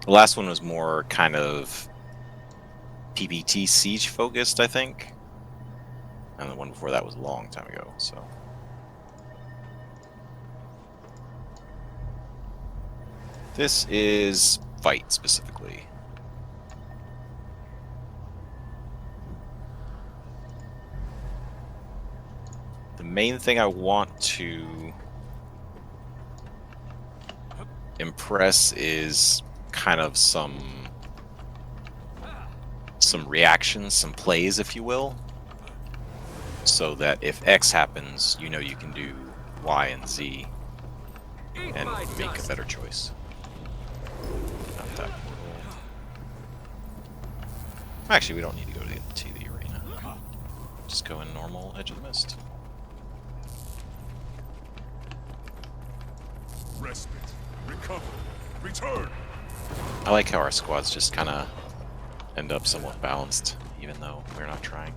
The last one was more kind of PPT Siege focused, I think. And the one before that was a long time ago, so. This is fight specifically. The main thing I want to impress is kind of some reactions, some plays, if you will, so that if X happens, you know you can do Y and Z and make a better choice. Not that portal. Actually, we don't need to go to the arena. Just go in normal Edge of the Mist. Respite, recover, return. I like how our squads just kind of end up somewhat balanced, even though we're not trying.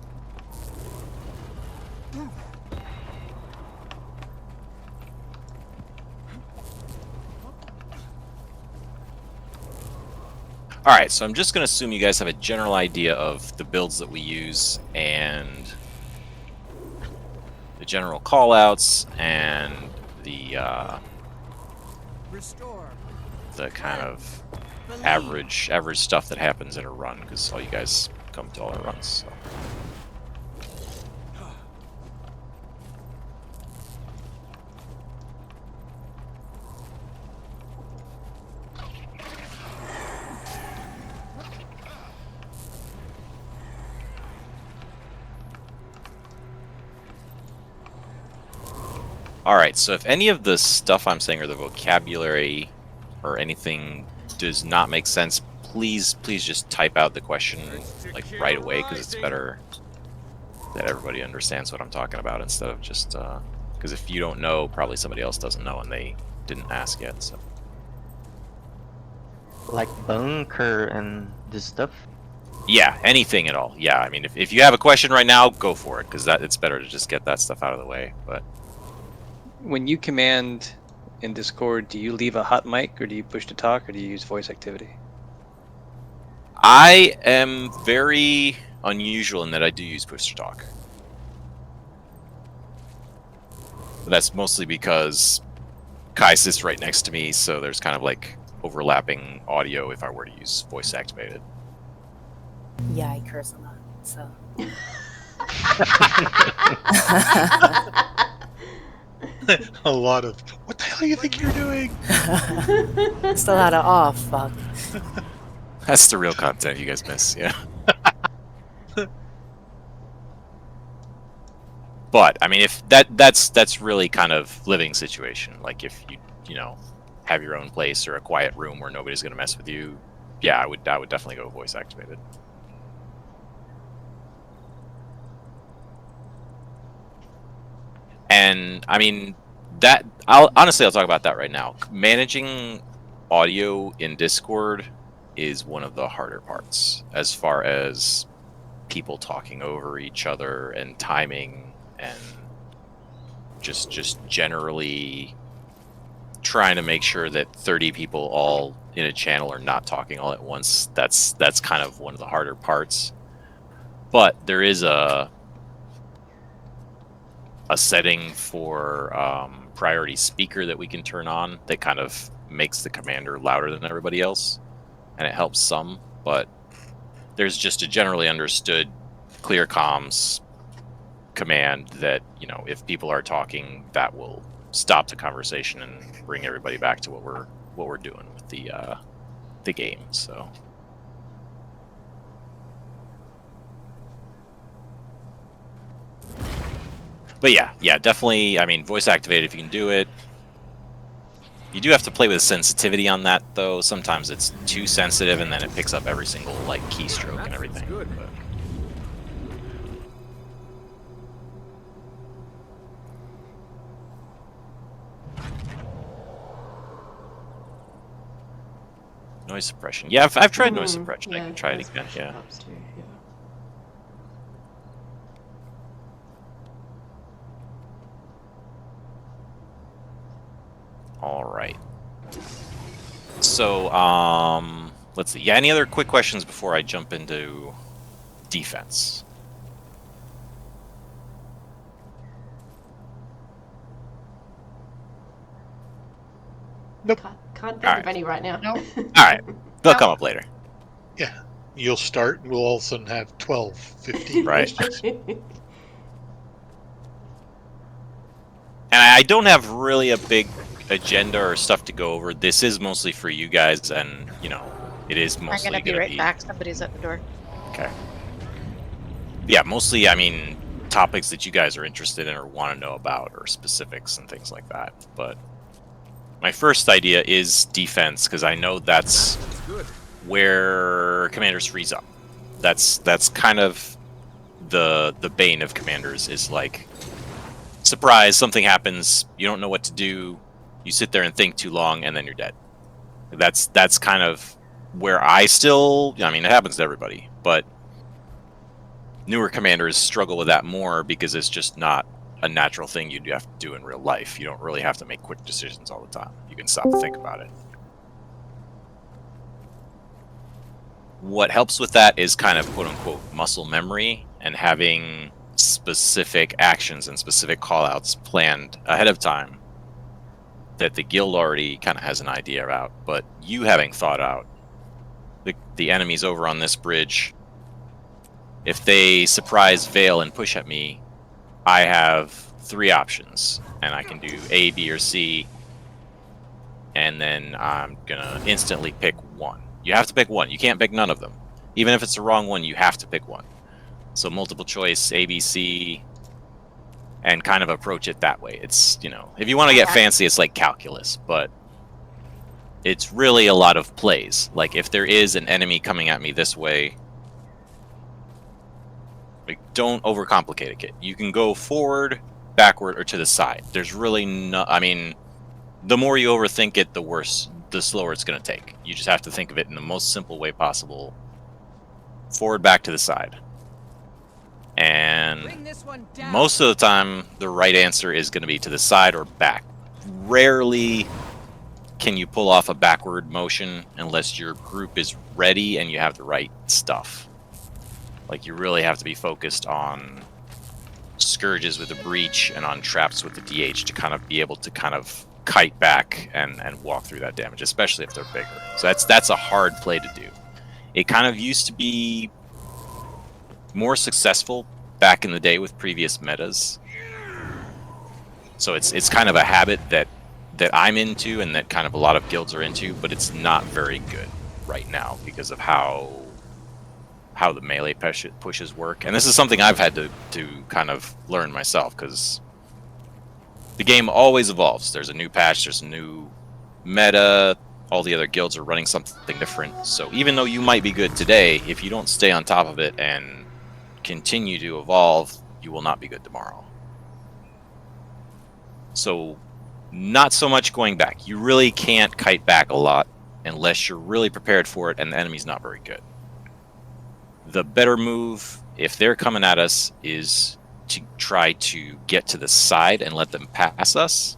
Alright, so I'm just going to assume you guys have a general idea of the builds that we use and the general callouts and the kind of average stuff that happens in a run, because all you guys come to all our runs. So. Alright, so if any of the stuff I'm saying or the vocabulary or anything does not make sense, please just type out the question like right away, because it's better that everybody understands what I'm talking about instead of just because if you don't know, probably somebody else doesn't know and they didn't ask yet. So like bunker and this stuff. Yeah, anything at all. Yeah, I mean, if you have a question right now, go for it, because it's better to just get that stuff out of the way. But when you command in Discord, do you leave a hot mic, or do you push to talk, or do you use voice activity? I am very unusual in that I do use push to talk. But that's mostly because Kai sits right next to me, so there's kind of like overlapping audio if I were to use voice activated. Yeah, I curse a lot, so. A lot of, what the hell do you think you're doing? Just a lot of, oh, fuck. That's the real content you guys miss, yeah. But I mean, if that's really kind of living situation. Like if you know have your own place or a quiet room where nobody's gonna mess with you, yeah, I would definitely go voice activated. And I mean that I'll talk about that right now. Managing audio in Discord is one of the harder parts as far as people talking over each other and timing and just generally trying to make sure that 30 people all in a channel are not talking all at once. That's kind of one of the harder parts. But there is a setting for priority speaker that we can turn on that kind of makes the commander louder than everybody else, and it helps some. But there's just a generally understood clear comms command that, you know, if people are talking, that will stop the conversation and bring everybody back to what we're doing with the game. So but yeah, definitely, I mean, voice activated if you can do it. You do have to play with sensitivity on that, though. Sometimes it's too sensitive, and then it picks up every single like keystroke and everything. But... Noise suppression. Yeah, I've tried noise suppression. Yeah, I can try it again. Yeah. All right. So, let's see. Yeah, any other quick questions before I jump into defense? Can't think Alright. of any right now. No. All right, they'll come up later. Yeah. You'll start, and we'll all of a sudden have 12, 15 Right. questions. And I don't have really a big agenda or stuff to go over. This is mostly for you guys, and you know, it is I'm mostly gonna be right back. Somebody's at the door. Okay. Yeah, mostly, I mean, topics that you guys are interested in or want to know about, or specifics and things like that. But my first idea is defense, because I know that's where commanders freeze up. That's kind of the bane of commanders, is like, surprise, something happens, you don't know what to do, you sit there and think too long, and then you're dead. That's kind of where I still, I mean, it happens to everybody, but newer commanders struggle with that more because it's just not a natural thing you'd have to do in real life. You don't really have to make quick decisions all the time. You can stop and think about it. What helps with that is kind of quote-unquote muscle memory and having specific actions and specific call-outs planned ahead of time that the guild already kind of has an idea about, but you having thought out the enemies over on this bridge, if they surprise Vale and push at me, I have 3 options, and I can do A, B, or C, and then I'm gonna instantly pick one. You have to pick one. You can't pick none of them. Even if it's the wrong one, you have to pick one. So multiple choice, A, B, C, and kind of approach it that way. It's, you know, if you want to get fancy, it's like calculus, but it's really a lot of plays. Like, if there is an enemy coming at me this way, like, don't overcomplicate it. You can go forward, backward, or to the side. There's really no, I mean, the more you overthink it, the worse, the slower it's going to take. You just have to think of it in the most simple way possible. Forward, back, to the side. And most of the time, the right answer is going to be to the side or back. Rarely can you pull off a backward motion unless your group is ready and you have the right stuff. Like, you really have to be focused on scourges with the breach and on traps with the DH to kind of be able to kind of kite back and walk through that damage, especially if they're bigger. So that's a hard play to do. It kind of used to be more successful back in the day with previous metas. So it's kind of a habit that I'm into and that kind of a lot of guilds are into, but it's not very good right now because of how the melee pushes work. And this is something I've had to kind of learn myself, because the game always evolves. There's a new patch, there's a new meta, all the other guilds are running something different. So even though you might be good today, if you don't stay on top of it and continue to evolve, you will not be good tomorrow. So not so much going back. You really can't kite back a lot unless you're really prepared for it and the enemy's not very good. The better move, if they're coming at us, is to try to get to the side and let them pass us.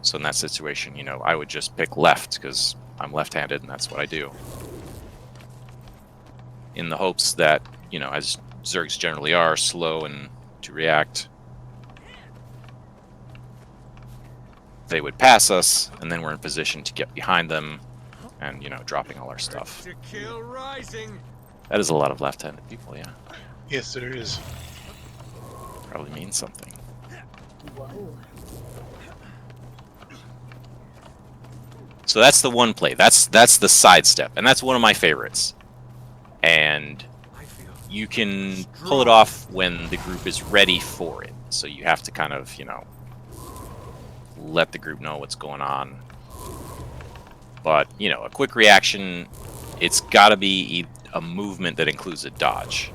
So in that situation, you know, I would just pick left because I'm left-handed and that's what I do. In the hopes that, you know, as Zergs generally are, slow and to react, they would pass us, and then we're in position to get behind them and, you know, dropping all our stuff. To kill rising. That is a lot of left-handed people, yeah. Yes, there is. Probably means something. Whoa. So that's the one play. That's the sidestep, and that's one of my favorites. And you can pull it off when the group is ready for it. So you have to kind of, you know, let the group know what's going on. But, you know, a quick reaction, it's got to be a movement that includes a dodge.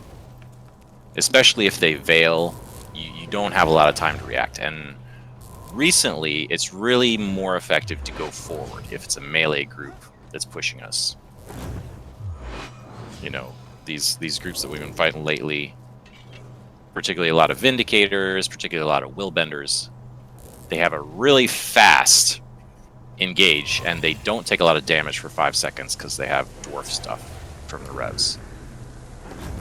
Especially if they veil, you don't have a lot of time to react. And recently, it's really more effective to go forward if it's a melee group that's pushing us. You know, these groups that we've been fighting lately, particularly a lot of Vindicators, particularly a lot of Willbenders, they have a really fast engage, and they don't take a lot of damage for 5 seconds because they have dwarf stuff from the revs.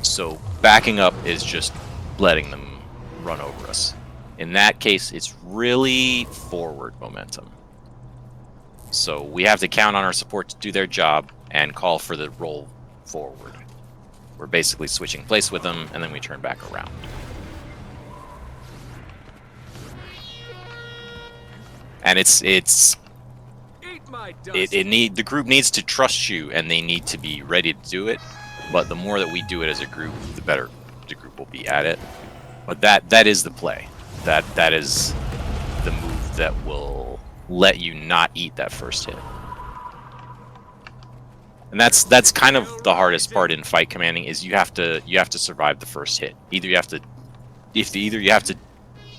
So backing up is just letting them run over us. In that case, it's really forward momentum. So we have to count on our support to do their job and call for the roll forward. We're basically switching place with them, and then we turn back around. And the group needs to trust you, and they need to be ready to do it. But the more that we do it as a group, the better the group will be at it. But that is the play. That is the move that will let you not eat that first hit. And that's kind of the hardest part in fight commanding, is you have to survive the first hit. Either you have to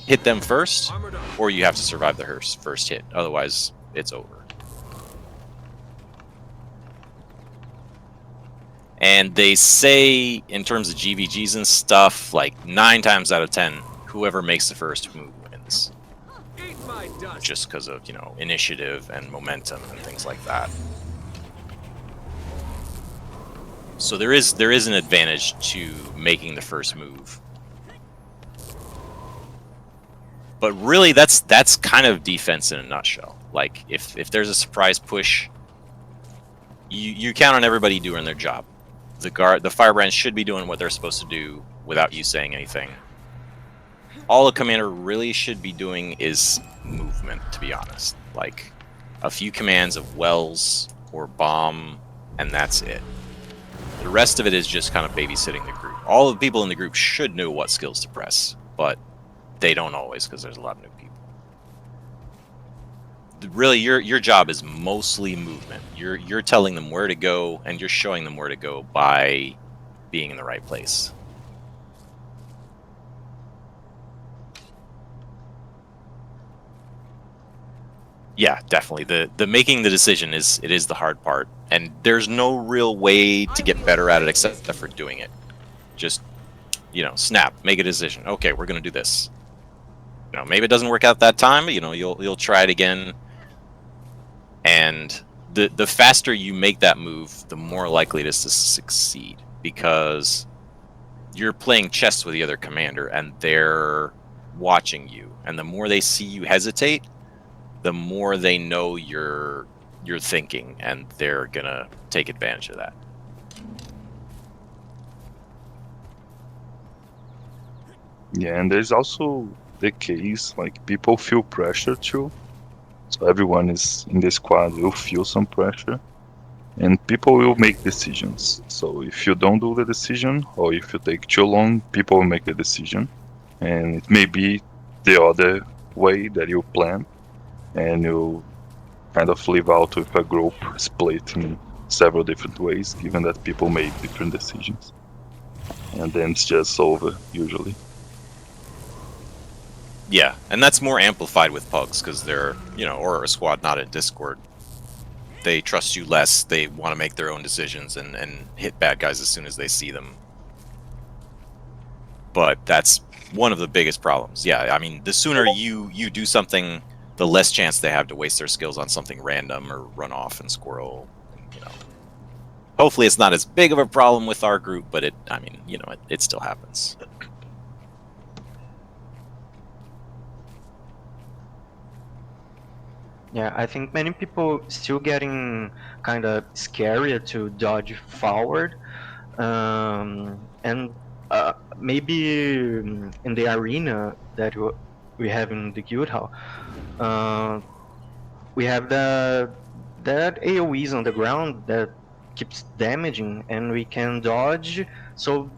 hit them first, or you have to survive the first hit. Otherwise, it's over. And they say, in terms of GVGs and stuff, like 9 times out of 10, whoever makes the first move wins. Just because of, initiative and momentum and things like that. So there is an advantage to making the first move. But really, that's kind of defense in a nutshell. Like, if there's a surprise push, you count on everybody doing their job. The firebrands should be doing what they're supposed to do without you saying anything. All a commander really should be doing is movement, to be honest. Like, a few commands of wells or bomb, and that's it. The rest of it is just kind of babysitting the group. All the people in the group should know what skills to press, but they don't always, because there's a lot of new people. Really, your job is mostly movement. You're telling them where to go, and you're showing them where to go by being in the right place. Yeah, definitely. The making the decision is the hard part, and there's no real way to get better at it except for doing it. Just snap, make a decision. Okay, we're gonna do this. Maybe it doesn't work out that time. You'll try it again. And the faster you make that move, the more likely it is to succeed, because you're playing chess with the other commander, and they're watching you. And the more they see you hesitate, the more they know you're thinking, and they're gonna take advantage of that. Yeah, and there's also the case, like, people feel pressure too. So everyone is in the squad will feel some pressure, and people will make decisions. So if you don't do the decision, or if you take too long, people will make the decision, and it may be the other way that you plan, and you kind of live out with a group split in several different ways, given that people make different decisions, and then it's just over usually. Yeah, and that's more amplified with pugs, because they're, or a squad not in Discord. They trust you less, they want to make their own decisions and hit bad guys as soon as they see them. But that's one of the biggest problems. Yeah, I mean, the sooner you do something, the less chance they have to waste their skills on something random or run off and squirrel. Hopefully it's not as big of a problem with our group, but it still happens. Yeah, I think many people still getting kind of scary to dodge forward, and maybe in the arena that we have in the guild hall, we have that AoEs on the ground that keeps damaging, and we can dodge. So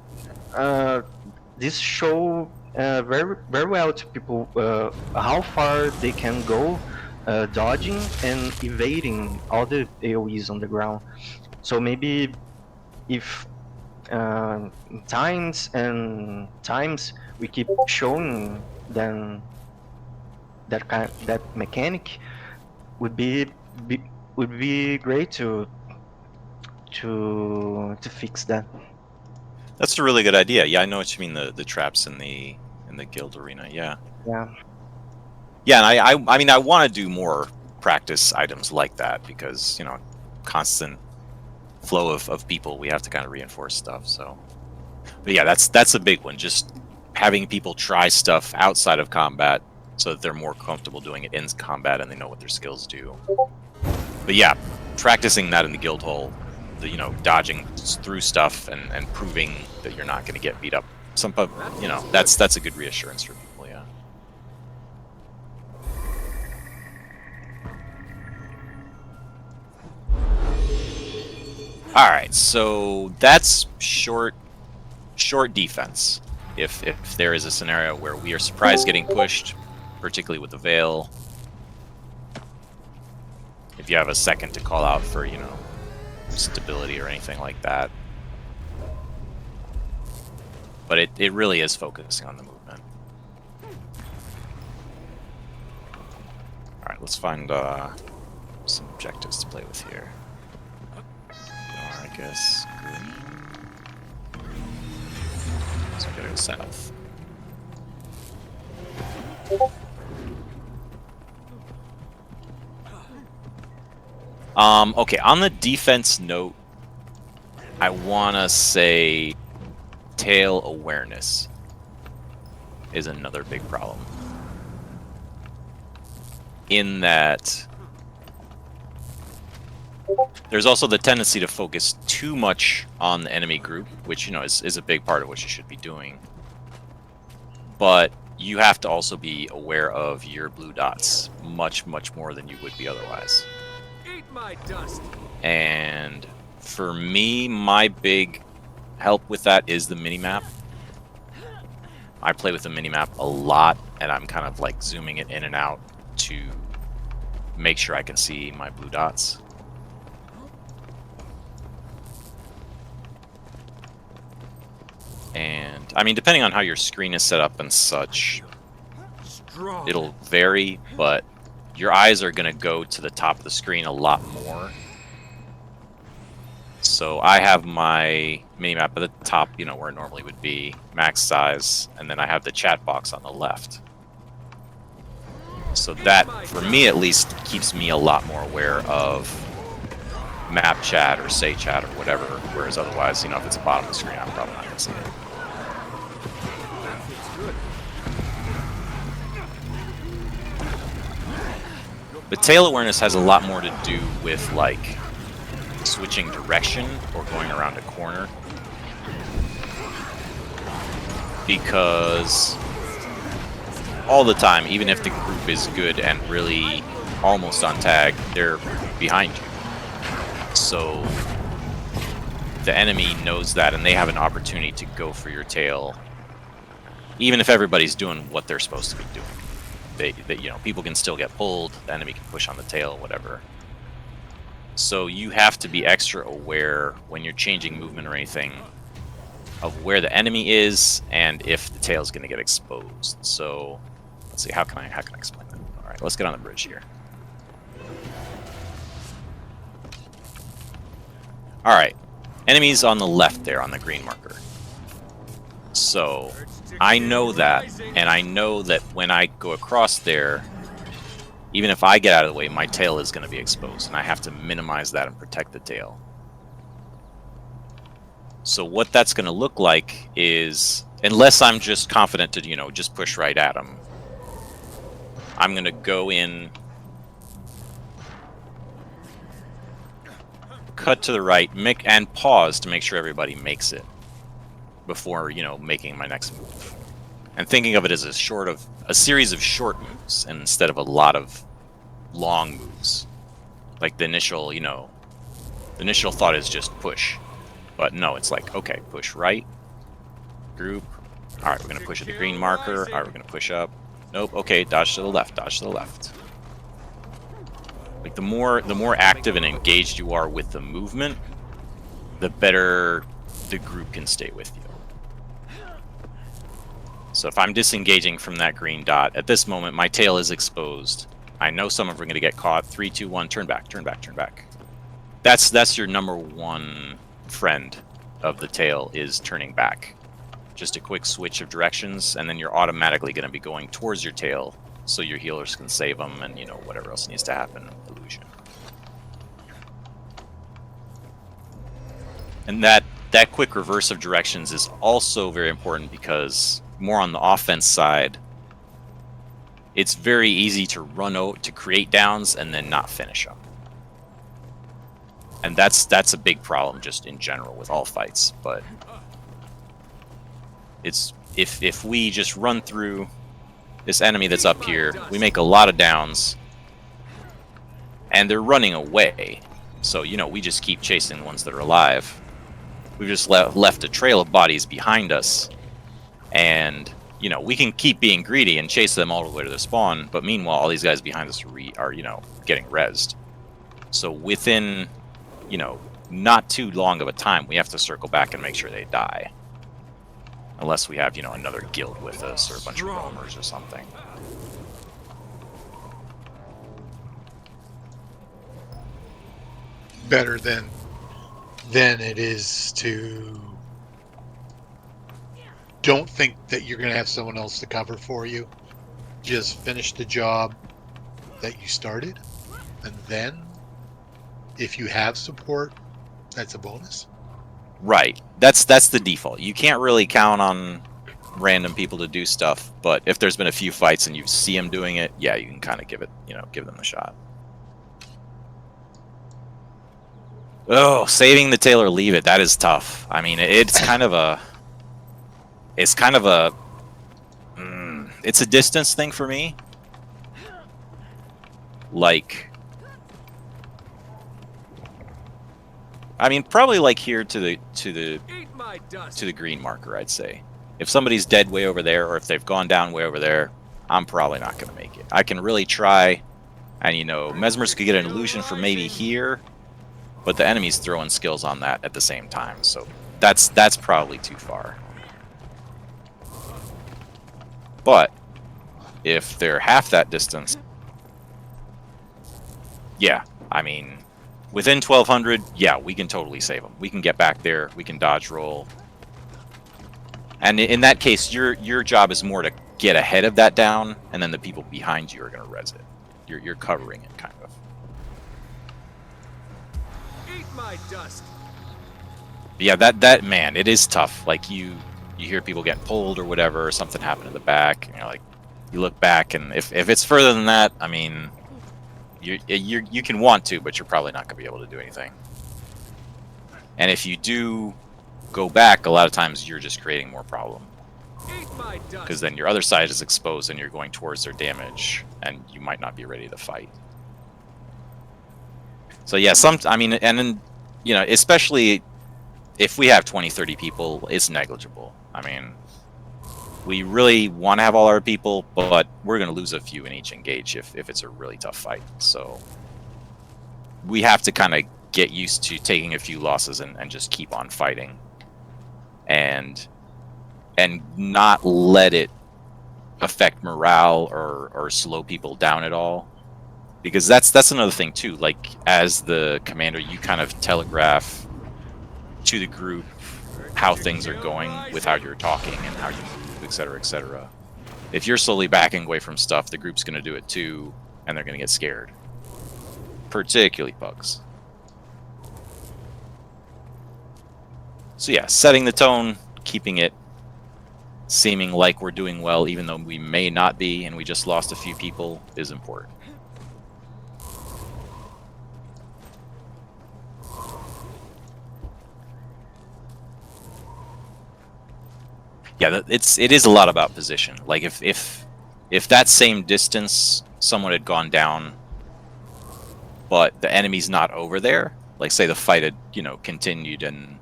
this show very well to people how far they can go. Dodging and evading all the AoEs on the ground. So maybe if times we keep showing them that mechanic, would be great to fix that. That's a really good idea. Yeah, I know what you mean. The traps in the guild arena. Yeah. Yeah. Yeah, and I mean, I want to do more practice items like that because, you know, constant flow of people, we have to kind of reinforce stuff. So, but yeah, that's a big one. Just having people try stuff outside of combat so that they're more comfortable doing it in combat and they know what their skills do. But yeah, practicing that in the guild hall, you know, dodging through stuff and proving that you're not going to get beat up. You know, that's a good reassurance for people. Yeah. All right, so that's short defense. If there is a scenario where we are surprised getting pushed, particularly with the Veil, if you have a second to call out for, you know, stability or anything like that. But it really is focusing on the movement. Alright, let's find some objectives to play with here. I guess green. So we gotta go south. Okay, on the defense note, I wanna say tail awareness is another big problem. In that there's also the tendency to focus too much on the enemy group, which, you know, is a big part of what you should be doing. But you have to also be aware of your blue dots much more than you would be otherwise. Eat my dust. And for me, my big help with that is the minimap. I play with the minimap a lot, and I'm kind of like zooming it in and out to make sure I can see my blue dots. And I mean, depending on how your screen is set up and such, Strong. it'll vary, but your eyes are going to go to the top of the screen a lot more. So I have my minimap at the top, you know, where it normally would be, max size, and then I have the chat box on the left. So that, for me at least, keeps me a lot more aware of map chat or say chat or whatever, whereas otherwise, you know, if it's the bottom of the screen, I'm probably not going to see it. But tail awareness has a lot more to do with, like, switching direction or going around a corner. Because all the time, even if the group is good and really almost on tag, they're behind you. So the enemy knows that, and they have an opportunity to go for your tail, even if everybody's doing what they're supposed to be doing. They you know, people can still get pulled, the enemy can push on the tail, whatever. So you have to be extra aware when you're changing movement or anything of where the enemy is and if the tail is going to get exposed. So let's see, how can I explain that? All right, let's get on the bridge here. All right, enemies on the left there on the green marker. So I know that, and I know that when I go across there, even if I get out of the way, my tail is going to be exposed, and I have to minimize that and protect the tail. So what that's going to look like is, unless I'm just confident to, you know, just push right at them, I'm going to go in, cut to the right, and pause to make sure everybody makes it before, you know, making my next move. And thinking of it as a series of short moves instead of a lot of long moves. Like the initial, you know, the initial thought is just push. But no, it's like, okay, push right, group. All right, we're going to push at the green marker. All right, we're going to push up. Nope, okay, dodge to the left, dodge to the left. Like the more active and engaged you are with the movement, the better the group can stay with you. So if I'm disengaging from that green dot, at this moment, my tail is exposed. I know some of them are going to get caught. 3, 2, 1, turn back, turn back, turn back. That's your number one friend of the tail, is turning back. Just a quick switch of directions, and then you're automatically going to be going towards your tail so your healers can save them, and whatever else needs to happen. Illusion. And that quick reverse of directions is also very important because more on the offense side, it's very easy to run out to create downs and then not finish them. And that's a big problem just in general with all fights. But it's if we just run through this enemy that's up here, we make a lot of downs, and they're running away. So we just keep chasing the ones that are alive. We've just left a trail of bodies behind us, and we can keep being greedy and chase them all the way to the spawn. But meanwhile, all these guys behind us are getting rezzed. So within not too long of a time, we have to circle back and make sure they die. Unless we have, another guild with us or a bunch of roamers or something. Better than it is to don't think that you're going to have someone else to cover for you. Just finish the job that you started, and then if you have support, that's a bonus. Right. That's the default. You can't really count on random people to do stuff, but if there's been a few fights and you see them doing it, yeah, you can kind of give them a shot. Oh, saving the tail or leave it, that is tough. I mean, it's kind of a it's a distance thing for me. Like, I mean, probably like here to the Eat my dust. to the green marker, I'd say. If somebody's dead way over there, or if they've gone down way over there, I'm probably not going to make it. I can really try, and Mesmers could get an illusion for maybe here, but the enemy's throwing skills on that at the same time, so that's probably too far. But if they're half that distance, yeah, I mean, within 1200, yeah, we can totally save them. We can get back there. We can dodge roll. And in that case, your job is more to get ahead of that down, and then the people behind you are going to res it. You're covering it, kind of. Eat my dust. But yeah, that man, it is tough. Like you hear people getting pulled or whatever, or something happened in the back, and you look back, and if it's further than that, I mean, you can want to, but you're probably not going to be able to do anything. And if you do go back, a lot of times you're just creating more problem. Eat my dust. Because then your other side is exposed and you're going towards their damage, and you might not be ready to fight. So yeah, I mean, and then, especially if we have 20, 30 people, it's negligible. I mean, we really want to have all our people, but we're going to lose a few in each engage if it's a really tough fight. So we have to kind of get used to taking a few losses and just keep on fighting. And not let it affect morale or slow people down at all. Because that's another thing too. Like, as the commander, you kind of telegraph to the group how things are going with how you're talking and how you move, etc., etc. If you're slowly backing away from stuff, the group's going to do it too, and they're going to get scared. Particularly pugs. So yeah, setting the tone, keeping it seeming like we're doing well, even though we may not be, and we just lost a few people, is important. Yeah, it is a lot about position. Like if that same distance someone had gone down, but the enemy's not over there, like say the fight had continued and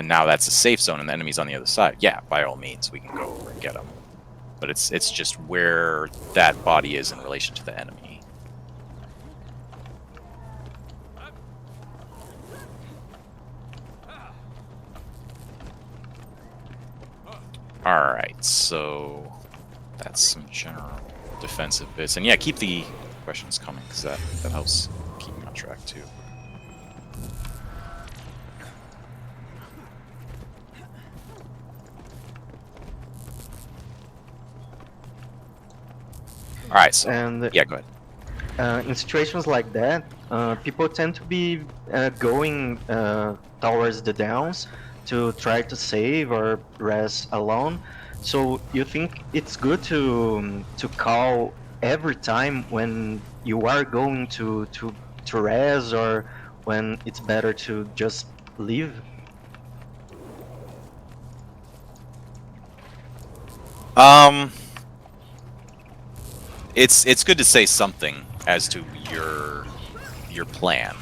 now that's a safe zone and the enemy's on the other side, yeah, by all means we can go over and get them. But it's just where that body is in relation to the enemy. Alright, so that's some general defensive bits. And yeah, keep the questions coming, because that helps keep me on track too. All right, so And yeah, go ahead. in situations like that, people tend to be going towards the downs to try to save or res alone. So you think it's good to call every time when you are going to res, or when it's better to just leave? It's good to say something as to your plan,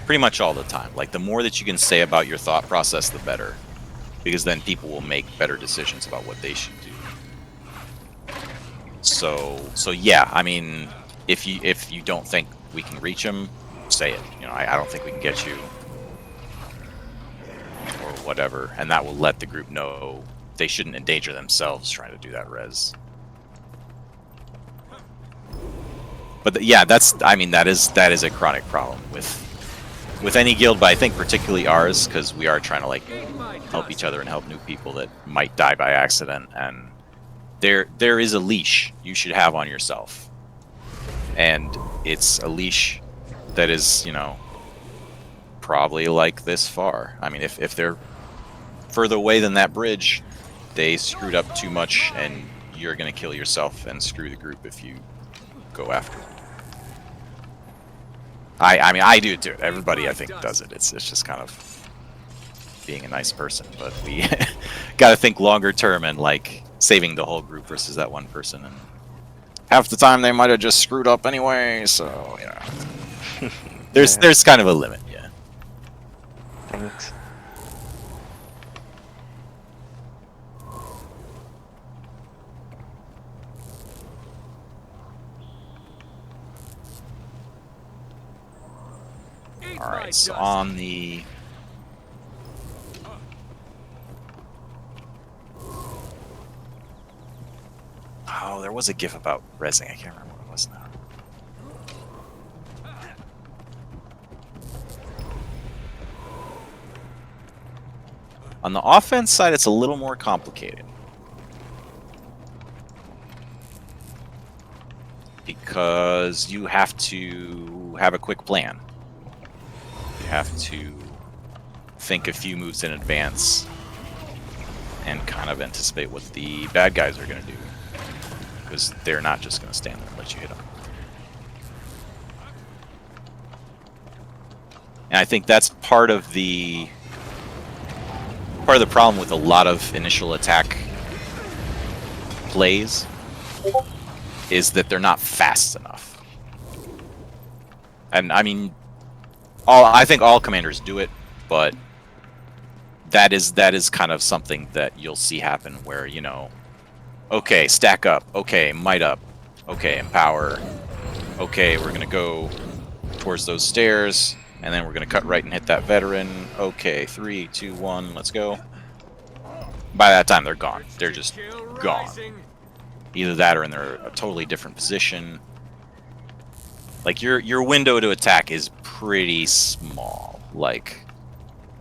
pretty much all the time. Like the more that you can say about your thought process, the better, because then people will make better decisions about what they should do. So yeah, I mean, if you don't think we can reach him, say it. You know, I don't think we can get you, or whatever, and that will let the group know they shouldn't endanger themselves trying to do that res. But yeah, that is a chronic problem with any guild, but I think particularly ours, because we are trying to like Eat my help dust. each other and help new people that might die by accident, and there is a leash you should have on yourself, and it's a leash that is, you know, probably like this far. I mean, if they're further away than that bridge, they screwed up too much, and you're gonna kill yourself and screw the group if you go after them. I mean, I do it too. Everybody, I think, does it. It's just kind of being a nice person, but we got to think longer term and like saving the whole group versus that one person. And half the time they might have just screwed up anyway, so yeah. There's kind of a limit, yeah. Thanks. Eat All my right, so dust. on the there was a gif about resing. I can't remember what it was now. On the offense side, it's a little more complicated. Because you have to have a quick plan. You have to think a few moves in advance and kind of anticipate what the bad guys are going to do. Because they're not just going to stand there and let you hit them. And I think that's part of the problem with a lot of initial attack plays, is that they're not fast enough. And I mean, I think all commanders do it, but that is kind of something that you'll see happen where, you know, okay, stack up, okay, might up, okay, empower, okay, we're gonna go towards those stairs, and then we're gonna cut right and hit that veteran. Okay, 3, 2, 1, let's go. By that time, they're gone. They're just Kill gone. rising. Either that or in a totally different position. Like your window to attack is pretty small. Like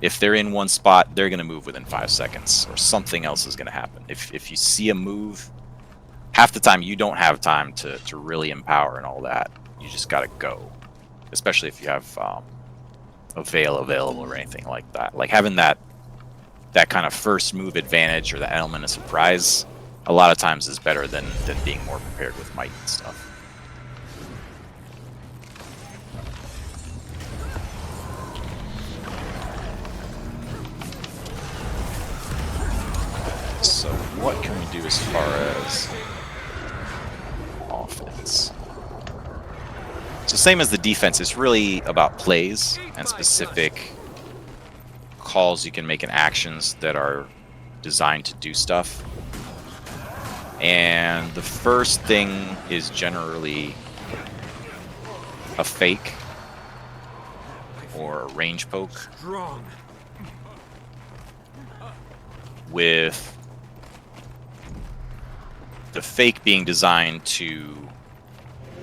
if they're in one spot, they're gonna move within 5 seconds, or something else is gonna happen. If you see a move, half the time you don't have time to really empower and all that. You just gotta go. Especially if you have a veil available or anything like that. Like having that kind of first move advantage or that element of surprise a lot of times is better than being more prepared with might and stuff. So what can we do as far as offense? So same as the defense, it's really about plays and specific calls you can make and actions that are designed to do stuff. And the first thing is generally a fake or a range poke, Strong. with the fake being designed to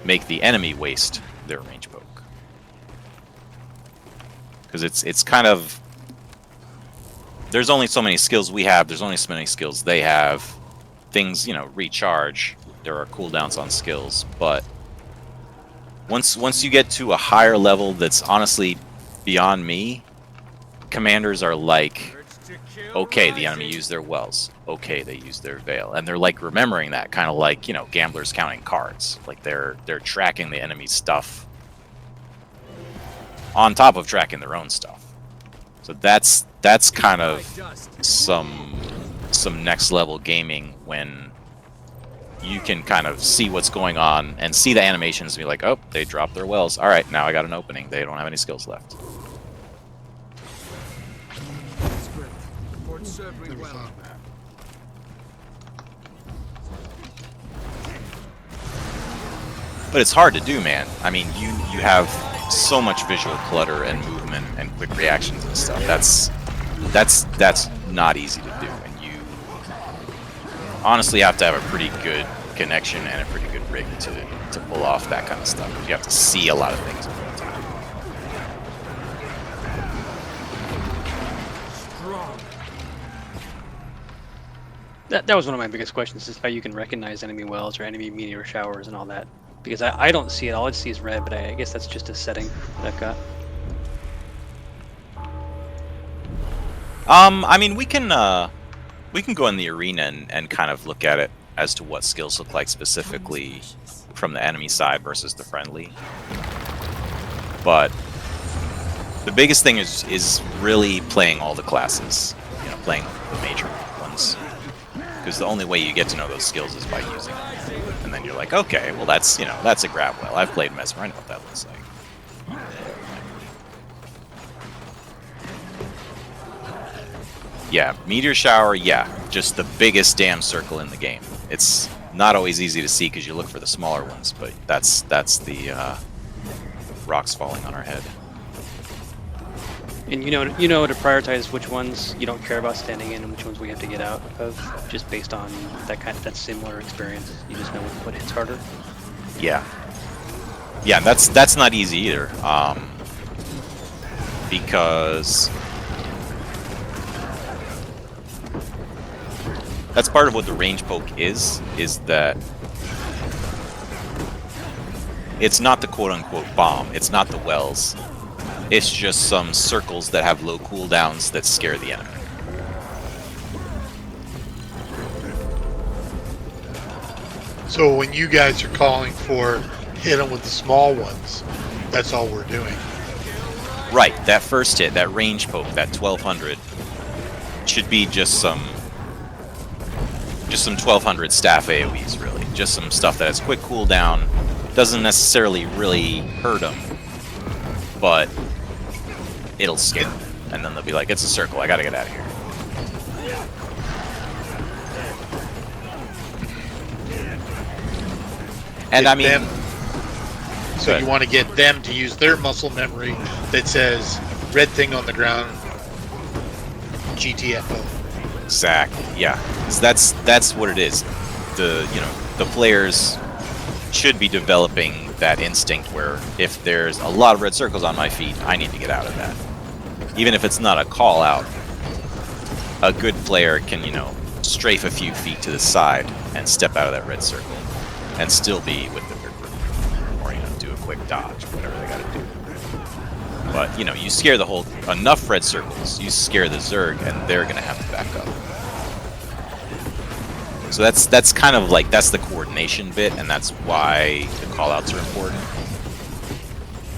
make the enemy waste their range poke. Because it's kind of, there's only so many skills we have, there's only so many skills they have. Things, you know, recharge. there are cooldowns on skills, but once you get to a higher level that's honestly beyond me, commanders are like, okay, the enemy used their wells. Okay, they used their veil, and they're like remembering that, kind of like, you know, gamblers counting cards. Like they're tracking the enemy's stuff on top of tracking their own stuff. So that's kind of some next level gaming when you can kind of see what's going on and see the animations and be like, oh, they dropped their wells. All right, now I got an opening. They don't have any skills left. Report served me Never well. thought of that. But it's hard to do, man. I mean, you have so much visual clutter and movement and quick reactions and stuff. That's not easy to do, and you honestly have to have a pretty good connection and a pretty good rig to pull off that kind of stuff. You have to see a lot of things in real time. Strong. That was one of my biggest questions, is how you can recognize enemy wells or enemy meteor showers and all that. Because I don't see it, all I see is red, but I guess that's just a setting that I've got. I mean, we can go in the arena and kind of look at it as to what skills look like specifically from the enemy side versus the friendly. But the biggest thing is really playing all the classes, you know, playing the major ones, because the only way you get to know those skills is by using them. And then you're like, okay, well that's a grab well. I've played Mesmer, I know what that looks like. Yeah, meteor shower, yeah, just the biggest damn circle in the game. It's not always easy to see because you look for the smaller ones, but that's the rocks falling on our head. And you know to prioritize which ones you don't care about standing in and which ones we have to get out of, just based on that similar experience. You just know what hits harder. Yeah. Yeah, that's not easy either. Because that's part of what the range poke is that it's not the quote-unquote bomb, it's not the wells, it's just some circles that have low cooldowns that scare the enemy. So when you guys are calling for hit them with the small ones, that's all we're doing. Right, that first hit, that range poke, that 1200, should be just some 1200 staff AoEs, really. Just some stuff that has quick cooldown, doesn't necessarily really hurt them, but it'll scare them. And then they'll be like, it's a circle, I gotta get out of here. And Get I mean... them, so Good. you want to get them to use their muscle memory that says, red thing on the ground, GTFO. Exactly, yeah. 'Cause that's what it is. The players should be developing that instinct where if there's a lot of red circles on my feet, I need to get out of that. Even if it's not a call out, a good player can, strafe a few feet to the side and step out of that red circle and still be with the group. Or, do a quick dodge, whatever they gotta do. But, you scare enough red circles, you scare the Zerg, and they're gonna have to back up. So that's kind of like, that's the coordination bit, and that's why the callouts are important.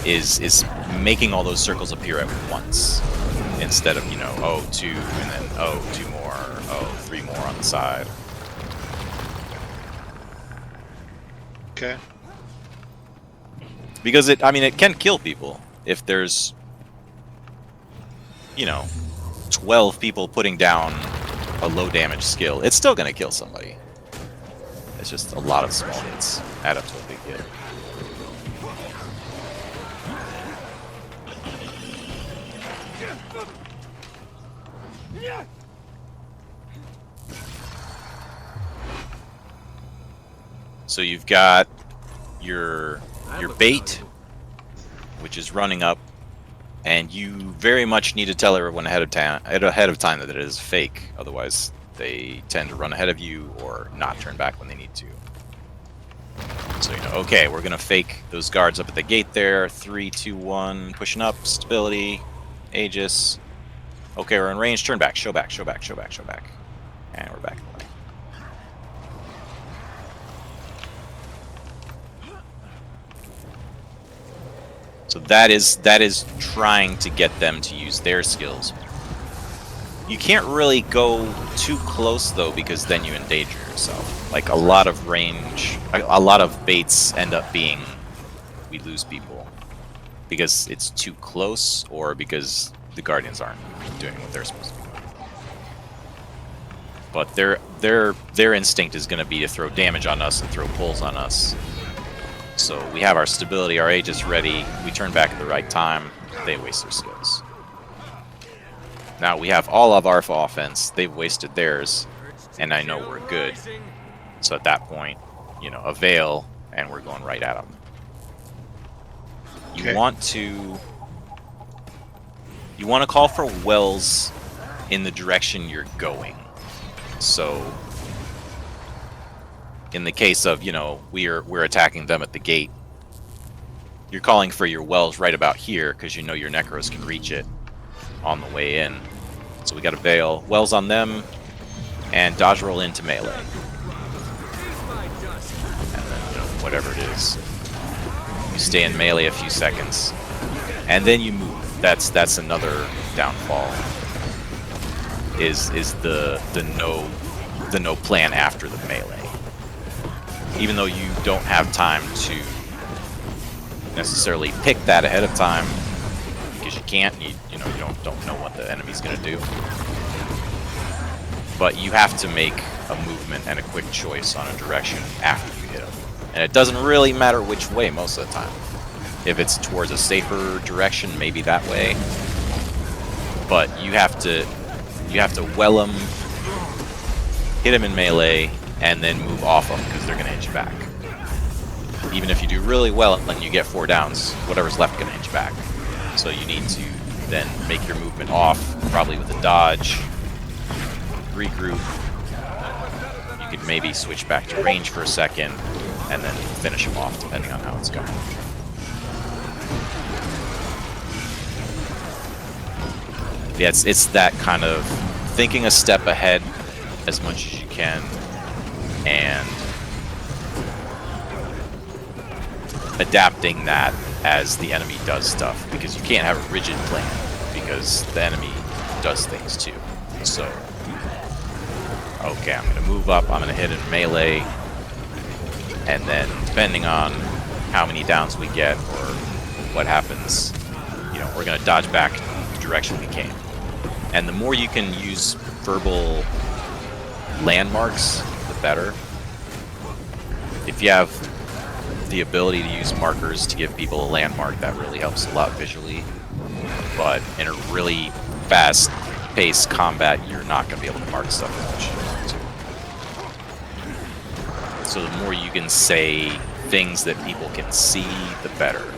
Is making all those circles appear at once, instead of, oh, 2, and then, oh, 2 more, oh, 3 more on the side. Okay. Because it can kill people if there's 12 people putting down a low damage skill. It's still gonna kill somebody. It's just a lot of small hits add up to a big hit. So you've got your bait, which is running up, and you very much need to tell everyone ahead of time that it is fake. Otherwise, they tend to run ahead of you or not turn back when they need to. So you know, okay, we're gonna fake those guards up at the gate there. 3, 2, 1, pushing up, stability, Aegis. Okay, we're in range. Turn back, show back, show back, show back, show back, and we're back away. So that is trying to get them to use their skills. You can't really go too close though, because then you endanger yourself. Like a lot of range, a lot of baits end up being we lose people because it's too close, or because the Guardians aren't doing what they're supposed to be doing. But their instinct is going to be to throw damage on us and throw pulls on us. So we have our stability, our Aegis ready. We turn back at the right time. They waste their skills. Now we have all of our offense. They've wasted theirs, and I know we're good. So at that point, you know, a veil, and we're going right at them. You Okay. want to call for wells in the direction you're going. So in the case of, you know, we're attacking them at the gate, you're calling for your wells right about here because you know your Necros can reach it on the way in. So we got a veil, wells on them, and dodge roll into melee. And then, you know, whatever it is, you stay in melee a few seconds, and then you move. That's another downfall. Is the no plan after the melee. Even though you don't have time to necessarily pick that ahead of time, because you can't, you don't know what the enemy's gonna do. But you have to make a movement and a quick choice on a direction after you hit them. And it doesn't really matter which way most of the time. If it's towards a safer direction, maybe that way. But you have to well them, hit them in melee, and then move off them because they're gonna hit you back. Even if you do really well and you get 4 downs, whatever's left gonna hit you back. So you need to then make your movement off, probably with a dodge, regroup. You could maybe switch back to range for a second, and then finish them off depending on how it's going. Yeah, it's that kind of thinking a step ahead as much as you can, and adapting that as the enemy does stuff, because you can't have a rigid plan because the enemy does things too. So, okay, I'm gonna move up, I'm gonna hit in melee, and then depending on how many downs we get or what happens, you know, we're gonna dodge back the direction we came. And the more you can use verbal landmarks, the better. If you have the ability to use markers to give people a landmark, that really helps a lot visually. But in a really fast-paced combat, you're not going to be able to mark stuff as much as you want to. So the more you can say things that people can see, the better.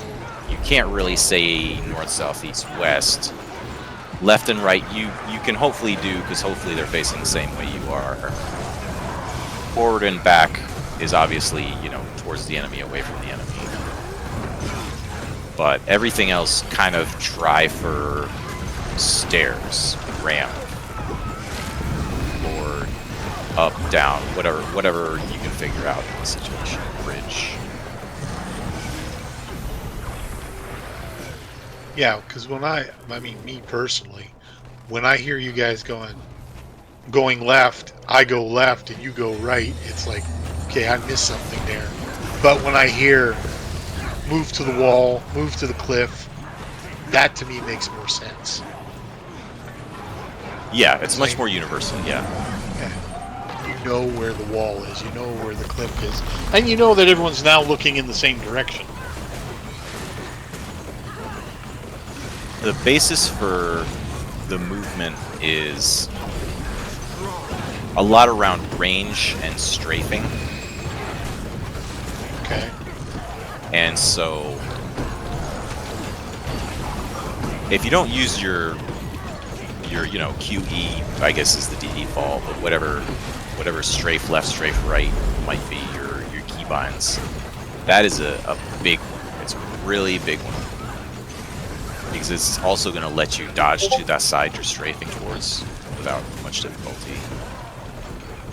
You can't really say north, south, east, west. Left and right, you can hopefully do, because hopefully they're facing the same way you are. Forward and back is obviously, you know, towards the enemy, away from the enemy. But everything else, kind of try for stairs, ramp, or up, down, whatever you can figure out in the situation. Bridge. Yeah, because I mean, me personally, when I hear you guys going left, I go left and you go right, it's like, okay, I missed something there. But when I hear move to the wall, move to the cliff, that to me makes more sense. Yeah, it's much more universal, yeah. Okay. You know where the wall is, you know where the cliff is, and you know that everyone's now looking in the same direction. The basis for the movement is a lot around range and strafing. Okay. And so if you don't use your you know, QE, I guess is the default, but whatever strafe left, strafe right might be your key Keybinds. That is a big one. It's a really big one. Because it's also going to let you dodge to that side you're strafing towards without much difficulty.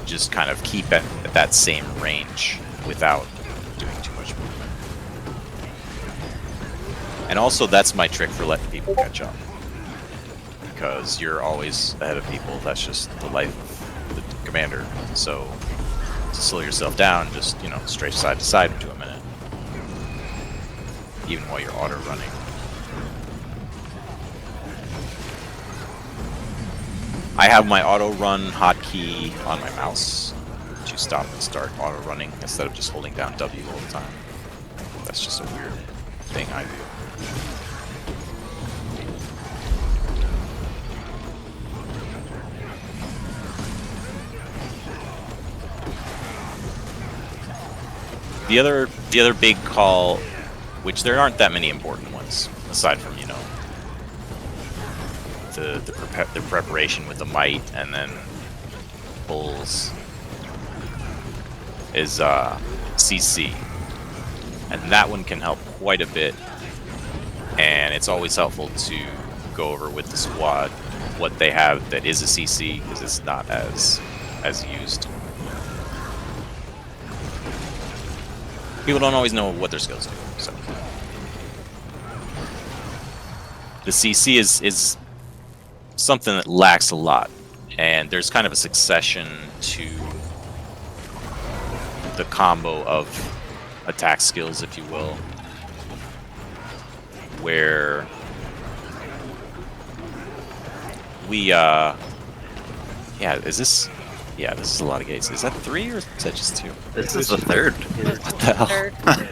Just kind of keep at that same range without doing too much movement. And also, that's my trick for letting people catch up. Because you're always ahead of people. That's just the life of the commander. So, to slow yourself down, just, you know, strafe side to side into a minute. Even while you're auto running. I have my auto run hotkey on my mouse to stop and start auto running instead of just holding down W all the time. That's just a weird thing I do. The other big call, which there aren't that many important ones aside from, you know, the preparation with the might and then pulls, is CC, and that one can help quite a bit, and it's always helpful to go over with the squad what they have that is a CC, because it's not as used. People don't always know what their skills do, so the CC is something that lacks a lot, and there's kind of a succession to the combo of attack skills, if you will, where we yeah, this is a lot of gates. Is that 3 or is that just 2? This is the 3rd. What the hell? Third. I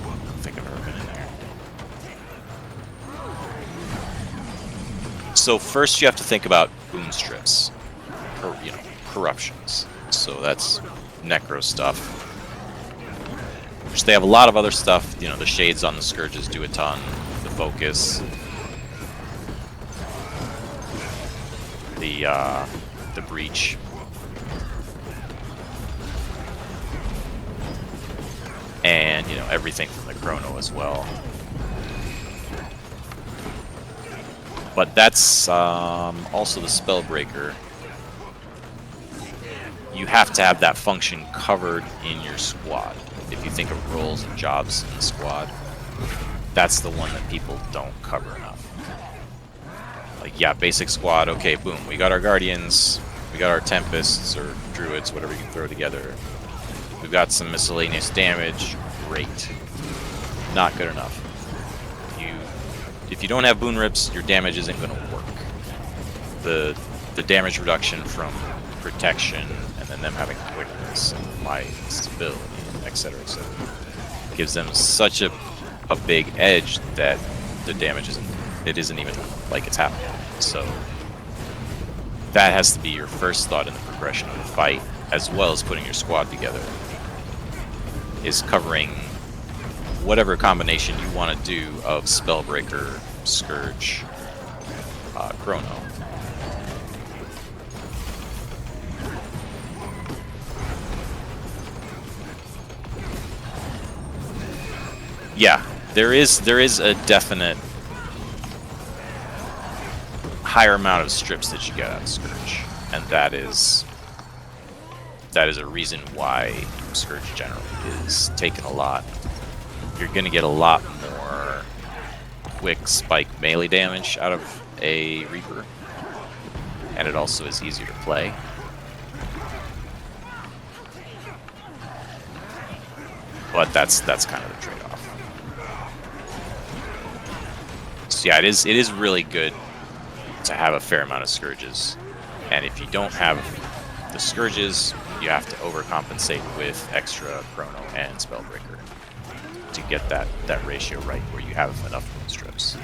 don't think I've ever been in there. So first you have to think about boon strips, or, you know, corruptions. So that's necro stuff. Which they have a lot of other stuff. You know, the shades on the scourges do a ton. The focus. The breach. And, you know, everything from the chrono as well. But that's also the Spellbreaker. You have to have that function covered in your squad. If you think of roles and jobs in the squad, that's the one that people don't cover enough. Like, yeah, basic squad, okay, boom, we got our Guardians, we got our Tempests or Druids, whatever you can throw together. We've got some miscellaneous damage, great. Not good enough. If you don't have Boon Rips, your damage isn't going to work. The damage reduction from protection, and then them having quickness and might, stability, etc., gives them such a big edge that the damage isn't even like it's happening. So that has to be your first thought in the progression of the fight, as well as putting your squad together, is covering whatever combination you want to do of Spellbreaker, Scourge, Chrono. Yeah, there is a definite higher amount of strips that you get out of Scourge, and that is a reason why Scourge generally is taken a lot. You're gonna get a lot more quick spike melee damage out of a Reaper, and it also is easier to play. But that's kind of the trade-off. So yeah, it is really good to have a fair amount of Scourges, and if you don't have the Scourges, you have to overcompensate with extra Chrono and Spellbreaker to get that ratio right where you have enough boon strips.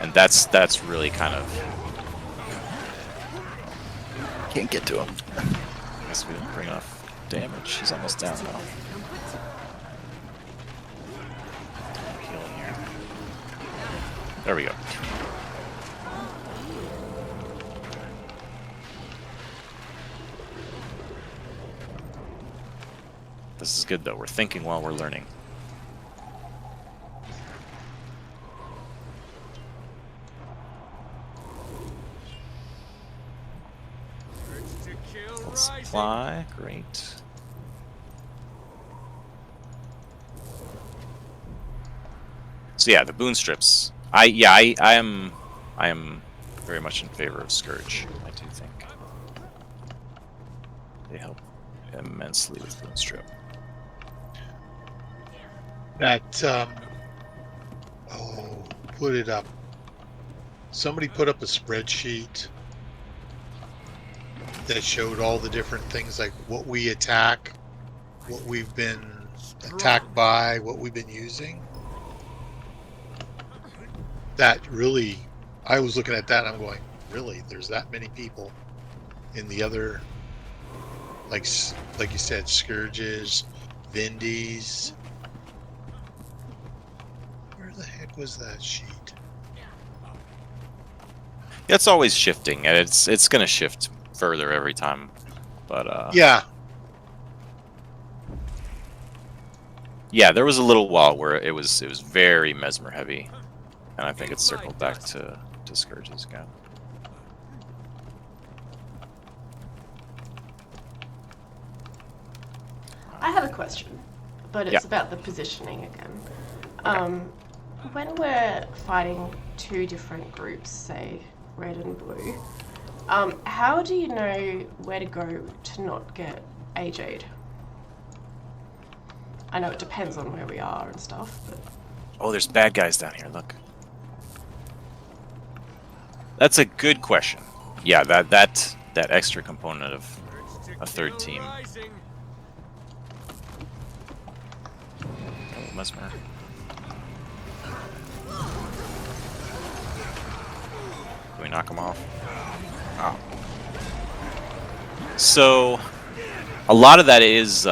And that's really kind of... Can't get to him. I guess we didn't bring enough damage. He's almost down now. Healing here. There we go. This is good though. We're thinking while we're learning. Urge to kill Let's rising. supply. Great. So yeah, the boon strips. I am very much in favor of Scourge. I do think they help immensely with boon strip. That put it up. Somebody put up a spreadsheet that showed all the different things, like what we attack, what we've been attacked by, what we've been using. That really, I was looking at that and I'm going, really? There's that many people in the other, like you said, Scourges, Vindies. Where the heck was that sheet? It's always shifting, and it's gonna shift further every time. But Yeah, yeah, there was a little while where it was very mesmer heavy, and I think it's circled back to Scourges again. I have a question, but it's Yeah. about the positioning again. When we're fighting two different groups, say red and blue, how do you know where to go to not get AJ'd? I know it depends on where we are and stuff, but Oh, there's bad guys down here. Look. That's a good question. Yeah, that extra component of Urge to a third kill team. rising. Oh, mesmer. Can we knock him off? Oh. So, a lot of that is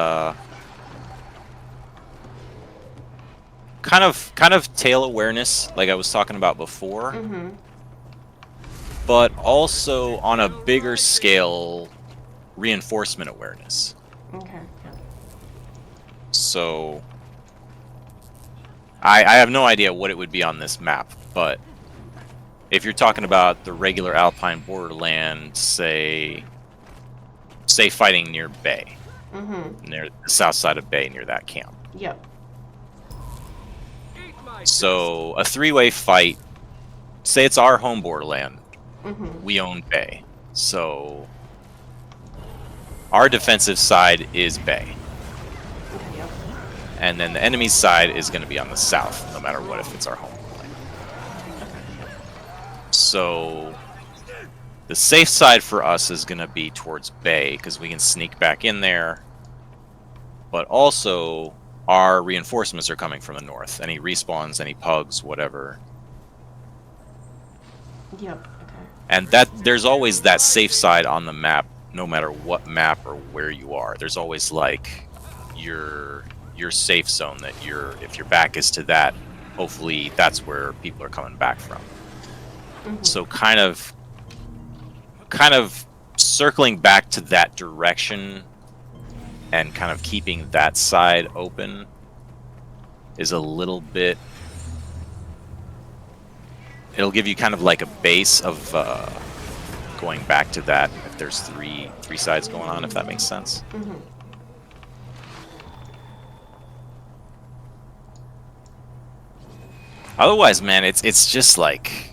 kind of tail awareness, like I was talking about before, but also on a bigger scale, reinforcement awareness. okay. So, I have no idea what it would be on this map, but if you're talking about the regular Alpine borderland, say fighting near Bay, near the south side of Bay, near that camp. Yep. Eat my So a three-way fight, say it's our home borderland, we own Bay, so our defensive side is Bay, Yep. and then the enemy's side is going to be on the south, no matter what, if it's our home borderland. So the safe side for us is going to be towards Bay, because we can sneak back in there, but also our reinforcements are coming from the north. Any respawns, any pugs, whatever. Yep. Okay. And that there's always that safe side on the map, no matter what map or where you are. There's always like your safe zone that if your back is to that, hopefully that's where people are coming back from. So kind of circling back to that direction and kind of keeping that side open is a little bit, it'll give you kind of like a base of going back to that if there's three sides going on, if that makes sense. Otherwise, man, it's just like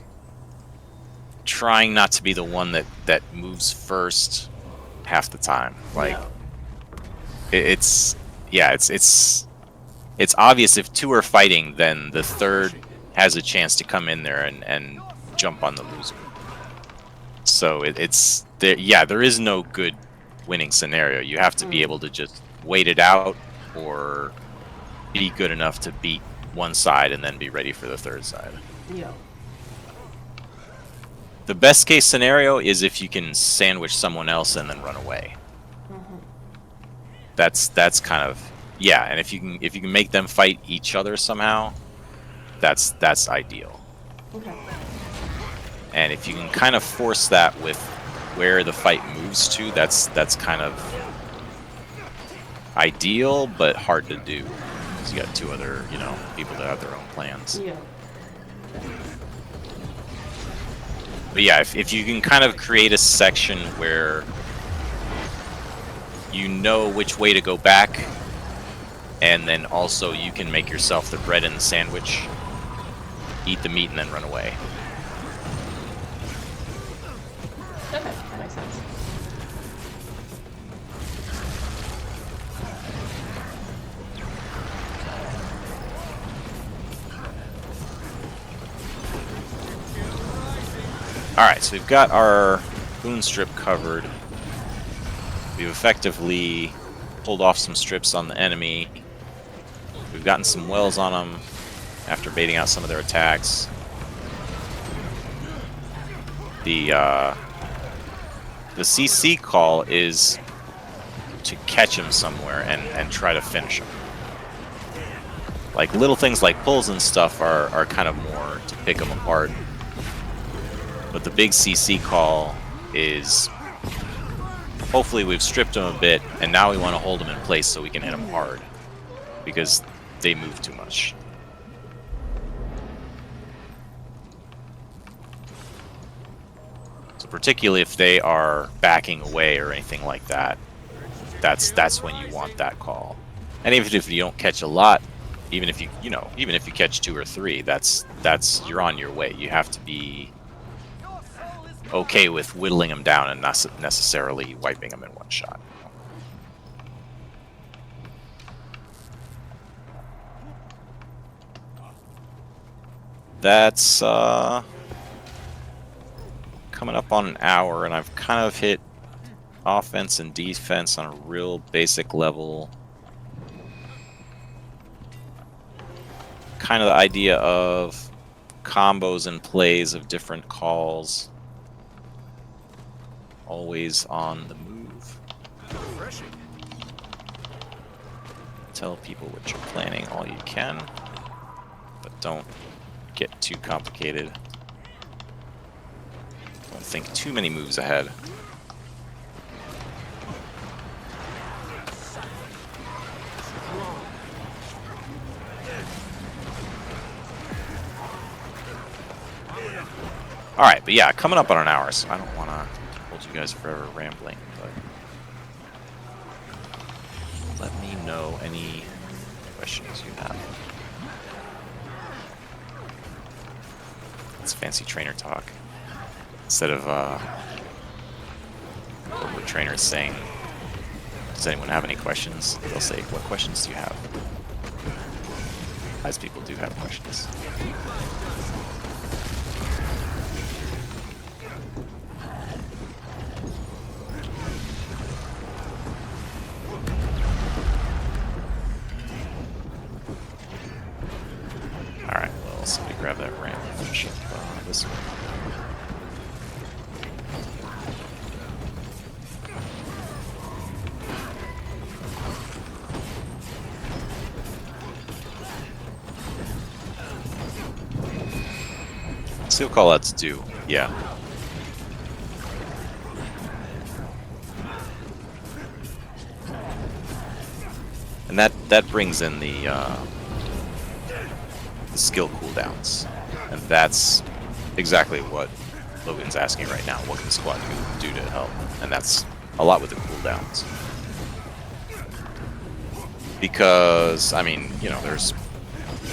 trying not to be the one that moves first half the time. Like it's obvious if two are fighting, then the third has a chance to come in there and jump on the loser. So it's there. Yeah, there is no good winning scenario. You have to be able to just wait it out or be good enough to beat one side and then be ready for the third side. Yep. The best case scenario is if you can sandwich someone else and then run away. That's kind of, yeah, and if you can make them fight each other somehow, that's ideal. Okay. And if you can kind of force that with where the fight moves to, that's kind of ideal, but hard to do. Because you got two other, you know, people that have their own plans. Yeah. But yeah, if you can kind of create a section where you know which way to go back, and then also you can make yourself the bread and the sandwich, eat the meat, and then run away. Okay, that makes sense. Alright, so we've got our boon strip covered. We've effectively pulled off some strips on the enemy. We've gotten some wells on them after baiting out some of their attacks. The CC call is to catch him somewhere and try to finish him. Like little things like pulls and stuff are kind of more to pick them apart. But the big CC call is hopefully we've stripped him a bit, and now we want to hold him in place so we can hit him hard. Because they move too much. So particularly if they are backing away or anything like that, that's when you want that call. And even if you don't catch a lot, even if you catch 2 or 3, that's you're on your way. You have to be okay with whittling them down and not necessarily wiping them in one shot. That's coming up on an hour, and I've kind of hit offense and defense on a real basic level. Kind of the idea of combos and plays of different calls. Always on the move. Tell people what you're planning all you can, but don't get too complicated. Don't think too many moves ahead. Alright, but yeah, coming up on an hour, so I don't want to hold you guys forever rambling, but let me know any questions you have. It's fancy trainer talk. Instead of corporate trainers saying, does anyone have any questions? They'll say, what questions do you have? As people do have questions. Alright, well, somebody grab that ramp and finish up this one. Seal callouts do, yeah. And that brings in the skill cooldowns, and that's exactly what Logan's asking right now. What can the squad do to help? And that's a lot with the cooldowns. Because, I mean, you know, there's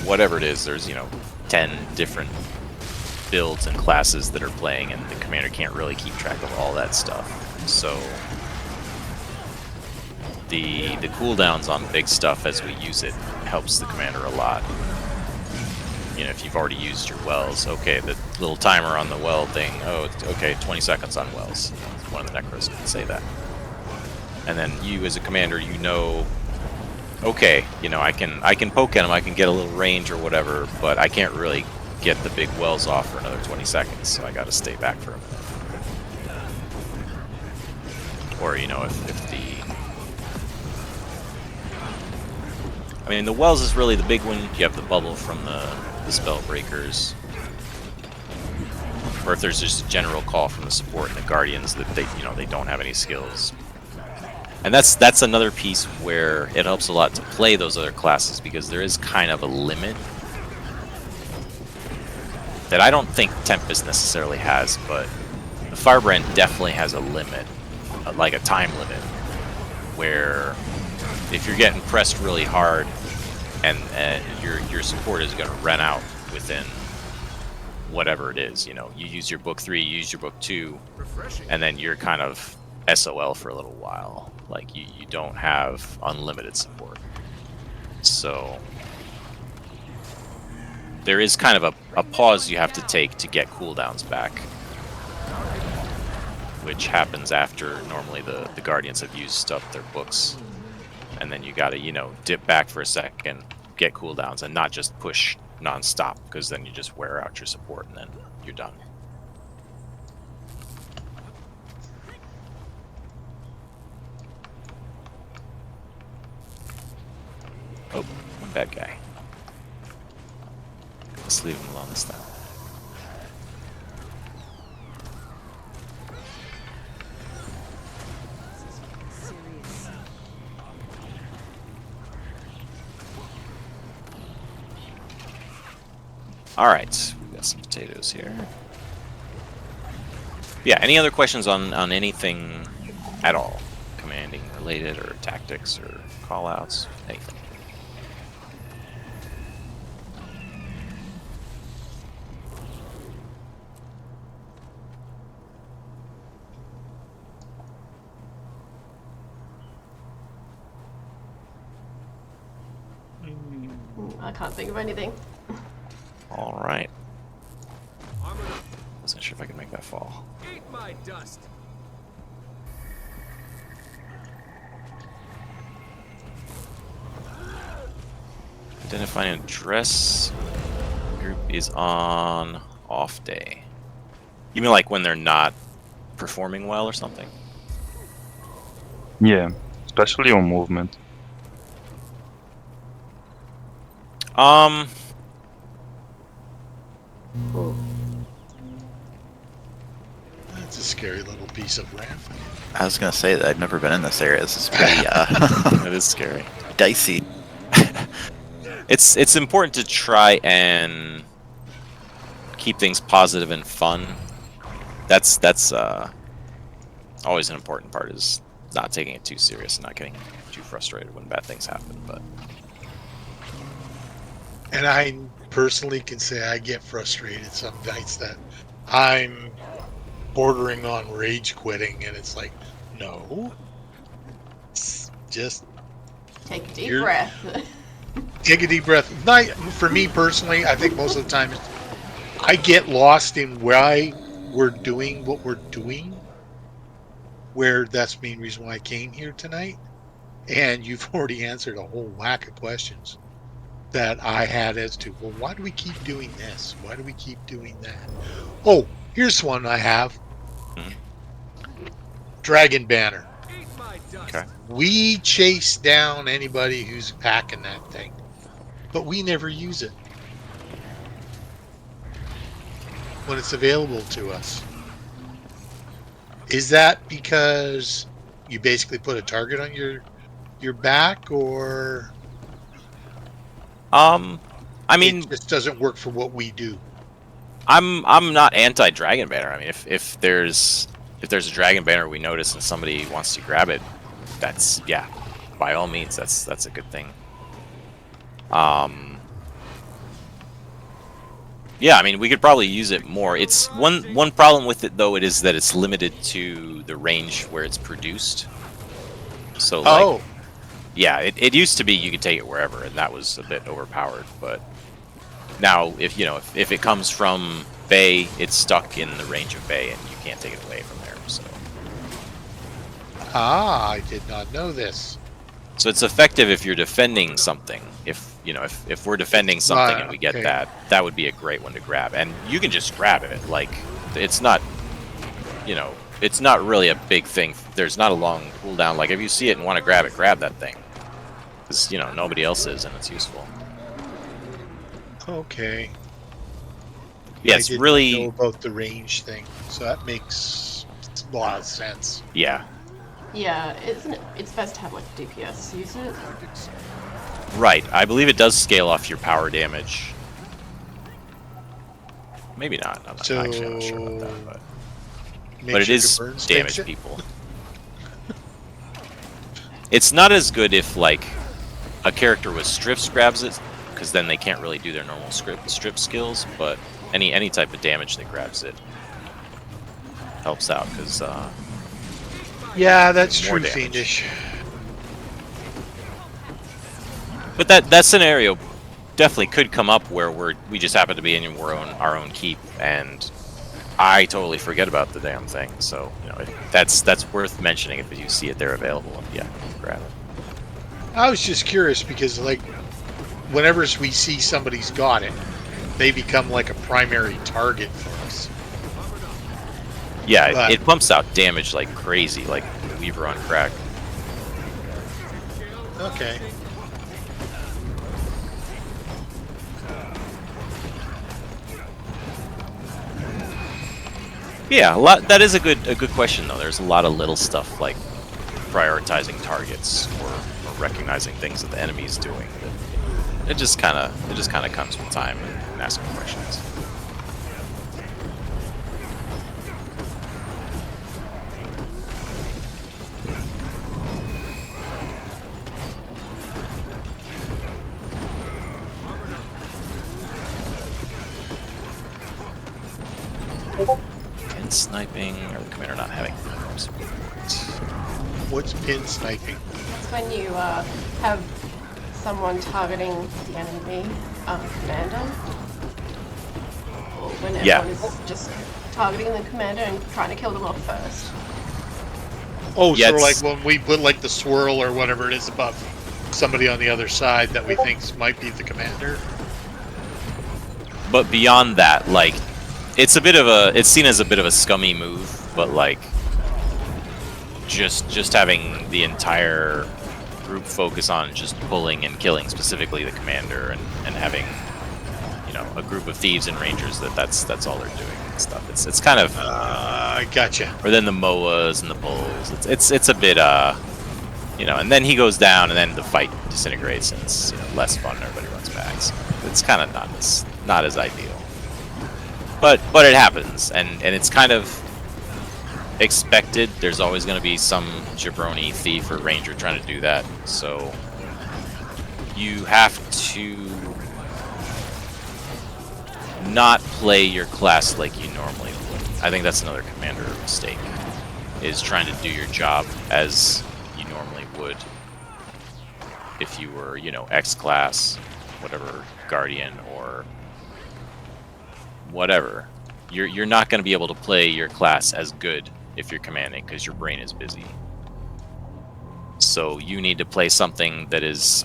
whatever it is, there's, 10 different builds and classes that are playing, and the commander can't really keep track of all that stuff. So the cooldowns on big stuff as we use it helps the commander a lot. If you've already used your wells, okay, the little timer on the well thing, oh, it's okay, 20 seconds on wells. One of the Necros can say that. And then you as a commander, okay, I can poke at him, I can get a little range or whatever, but I can't really get the big wells off for another 20 seconds, so I gotta stay back for a minute. Or, if the... I mean, the wells is really the big one. You have the bubble from the spell breakers. Or if there's just a general call from the support and the guardians that they don't have any skills. And that's another piece where it helps a lot to play those other classes, because there is kind of a limit that I don't think Tempest necessarily has, but the Firebrand definitely has a limit, like a time limit, where if you're getting pressed really hard and your support is going to run out within whatever it is, you know, you use your book 3, you use your book 2, Refreshing. and then you're kind of SOL for a little while. Like you don't have unlimited support. So there is kind of a pause you have to take to get cooldowns back, which happens after normally the Guardians have used up their books. And then you gotta, you know, dip back for a second, get cooldowns, and not just push non-stop, because then you just wear out your support and then you're done. Oh, one bad guy. Let's leave him alone this time. Alright, we got some potatoes here. Yeah, any other questions on anything at all? Commanding related, or tactics, or callouts, anything? I can't think of anything. Alright. Armor up. Wasn't sure if I could make that fall. Eat my dust. Identifying address. Group is on off day. You mean like when they're not performing well or something? Yeah, especially on movement. That's a scary little piece of ramp. I was gonna say that I've never been in this area. This is pretty It is scary. dicey. It's important to try and keep things positive and fun. That's always an important part, is not taking it too serious and not getting too frustrated when bad things happen. But And I personally can say I get frustrated some nights that I'm bordering on rage quitting, and it's like, no, just Take a deep You're- breath. take a deep breath. For me personally, I think most of the time I get lost in why we're doing what we're doing, where that's the main reason why I came here tonight. And you've already answered a whole whack of questions that I had as to, well, why do we keep doing this? Why do we keep doing that? Oh, here's one I have. Mhm. Dragon Banner. Eat my dust. Okay. We chase down anybody who's packing that thing, but we never use it when it's available to us. Is that because you basically put a target on your back, or I mean, it just doesn't work for what we do? I'm not anti Dragon Banner. I mean, if there's a Dragon Banner we notice and somebody wants to grab it, that's, yeah, by all means, that's a good thing. Yeah, I mean, we could probably use it more. It's one problem with it, though, it is that it's limited to the range where it's produced. So like, Oh, yeah, it used to be you could take it wherever, and that was a bit overpowered. But now, if it comes from Bay, it's stuck in the range of Bay, and you can't take it away from there. So I did not know this. it's effective if you're defending something. If we're defending something and we get okay. that would be a great one to grab, and you can just grab it. Like, it's not, it's not really a big thing. There's not a long cooldown. Like, if you see it and want to grab it, grab that thing. Because, nobody else is, and it's useful. Okay. Yeah, I it's didn't really, know about the range thing, so that makes a lot of sense. yeah. Yeah, it's best to have like DPS use it. Right. I believe it does scale off your power damage. Maybe not. I'm not So actually I'm not sure about that, Make but it sure is to burn damage sticks it. people. It's not as good if like a character with strips grabs it, because then they can't really do their normal strip skills. But any type of damage that grabs it helps out because Yeah, that's more true, damage. Fiendish. But that scenario definitely could come up where we just happen to be in our own keep, and I totally forget about the damn thing. So you know that's worth mentioning if you see it there available. Yeah, grab it. I was just curious because, like, whenever we see somebody's got it, they become like a primary target for us. Yeah, But- it pumps out damage like crazy, like Weaver on crack. Okay. Yeah, a lot. That is a good question though. There's a lot of little stuff like prioritizing targets or recognizing things that the enemy is doing. It just kind of comes with time and asking questions. Pin sniping or the commander not having support. What's pin sniping? That's when you have someone targeting the enemy commander. Or when Yeah. everyone is just targeting the commander and trying to kill them off first. Oh, Yeah, so like it's- when we put like the swirl or whatever it is above somebody on the other side that we think might be the commander. But beyond that, like, it's seen as a bit of a scummy move, but like, just having the entire group focus on just pulling and killing specifically the commander, and having, you know, a group of thieves and rangers that's all they're doing and stuff. It's kind of, I gotcha. or then the MOAs and the bulls. It's a bit you know, and then he goes down, and then the fight disintegrates, and it's, you know, less fun. Everybody runs back. So it's kind of not as ideal. But it happens, and it's kind of expected. There's always going to be some jabroni thief or ranger trying to do that. So you have to not play your class like you normally would. I think that's another commander mistake, is trying to do your job as you normally would if you were, you know, X class, whatever, guardian or whatever. You're not going to be able to play your class as good if you're commanding, because your brain is busy. So you need to play something that is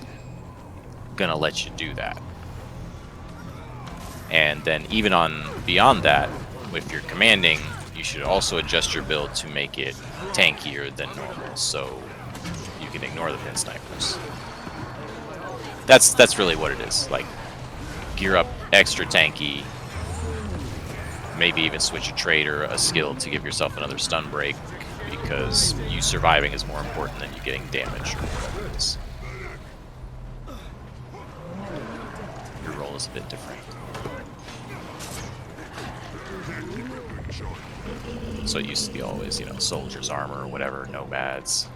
going to let you do that. And then even on beyond that, if you're commanding, you should also adjust your build to make it tankier than normal, so you can ignore the pin snipers. That's really what it is. Like, gear up extra tanky, maybe even switch a trait or a skill to give yourself another stun break, because you surviving is more important than you getting damage or whatever it is. Your role is a bit different. So it used to be always, you know, soldiers, armor, or whatever, nomads.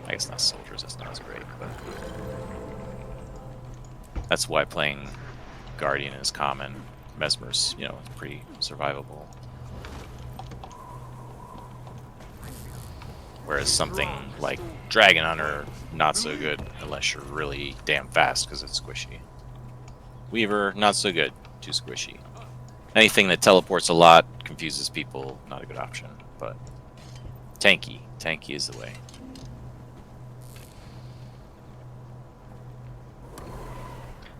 I guess not soldiers, that's not as great, but that's why playing Guardian is common. Mesmer's, you know, pretty survivable. Whereas something like Dragon Hunter, not so good unless you're really damn fast because it's squishy. Weaver, not so good, too squishy. Anything that teleports a lot, confuses people, not a good option. But tanky is the way.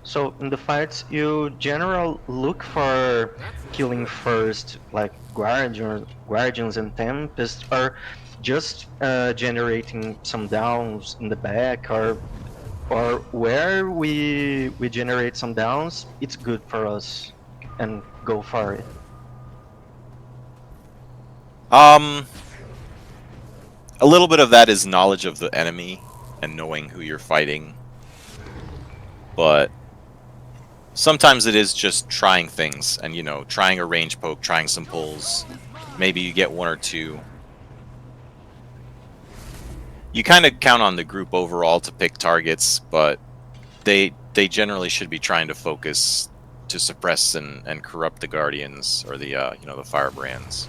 So in the fights, you generally look for killing first, like guardians and tempests, or just generating some downs in the back, or where we generate some downs, it's good for us and go for it. a little bit of that is knowledge of the enemy and knowing who you're fighting, but sometimes it is just trying things and, you know, trying a range poke, trying some pulls. Maybe you get one or two. You kind of count on the group overall to pick targets, but they generally should be trying to focus to suppress and corrupt the Guardians or the you know, the Firebrands.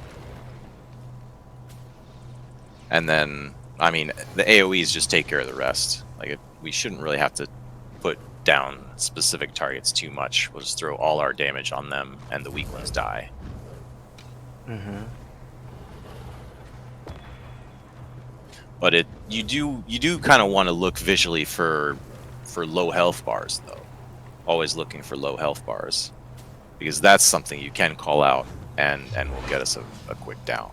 And then, I mean, the AoEs just take care of the rest. Like, we shouldn't really have to put down specific targets too much. We'll just throw all our damage on them, and the weak ones die. Mm-hmm. But you do kind of want to look visually for low health bars, though. Always looking for low health bars, because that's something you can call out and will get us a quick down.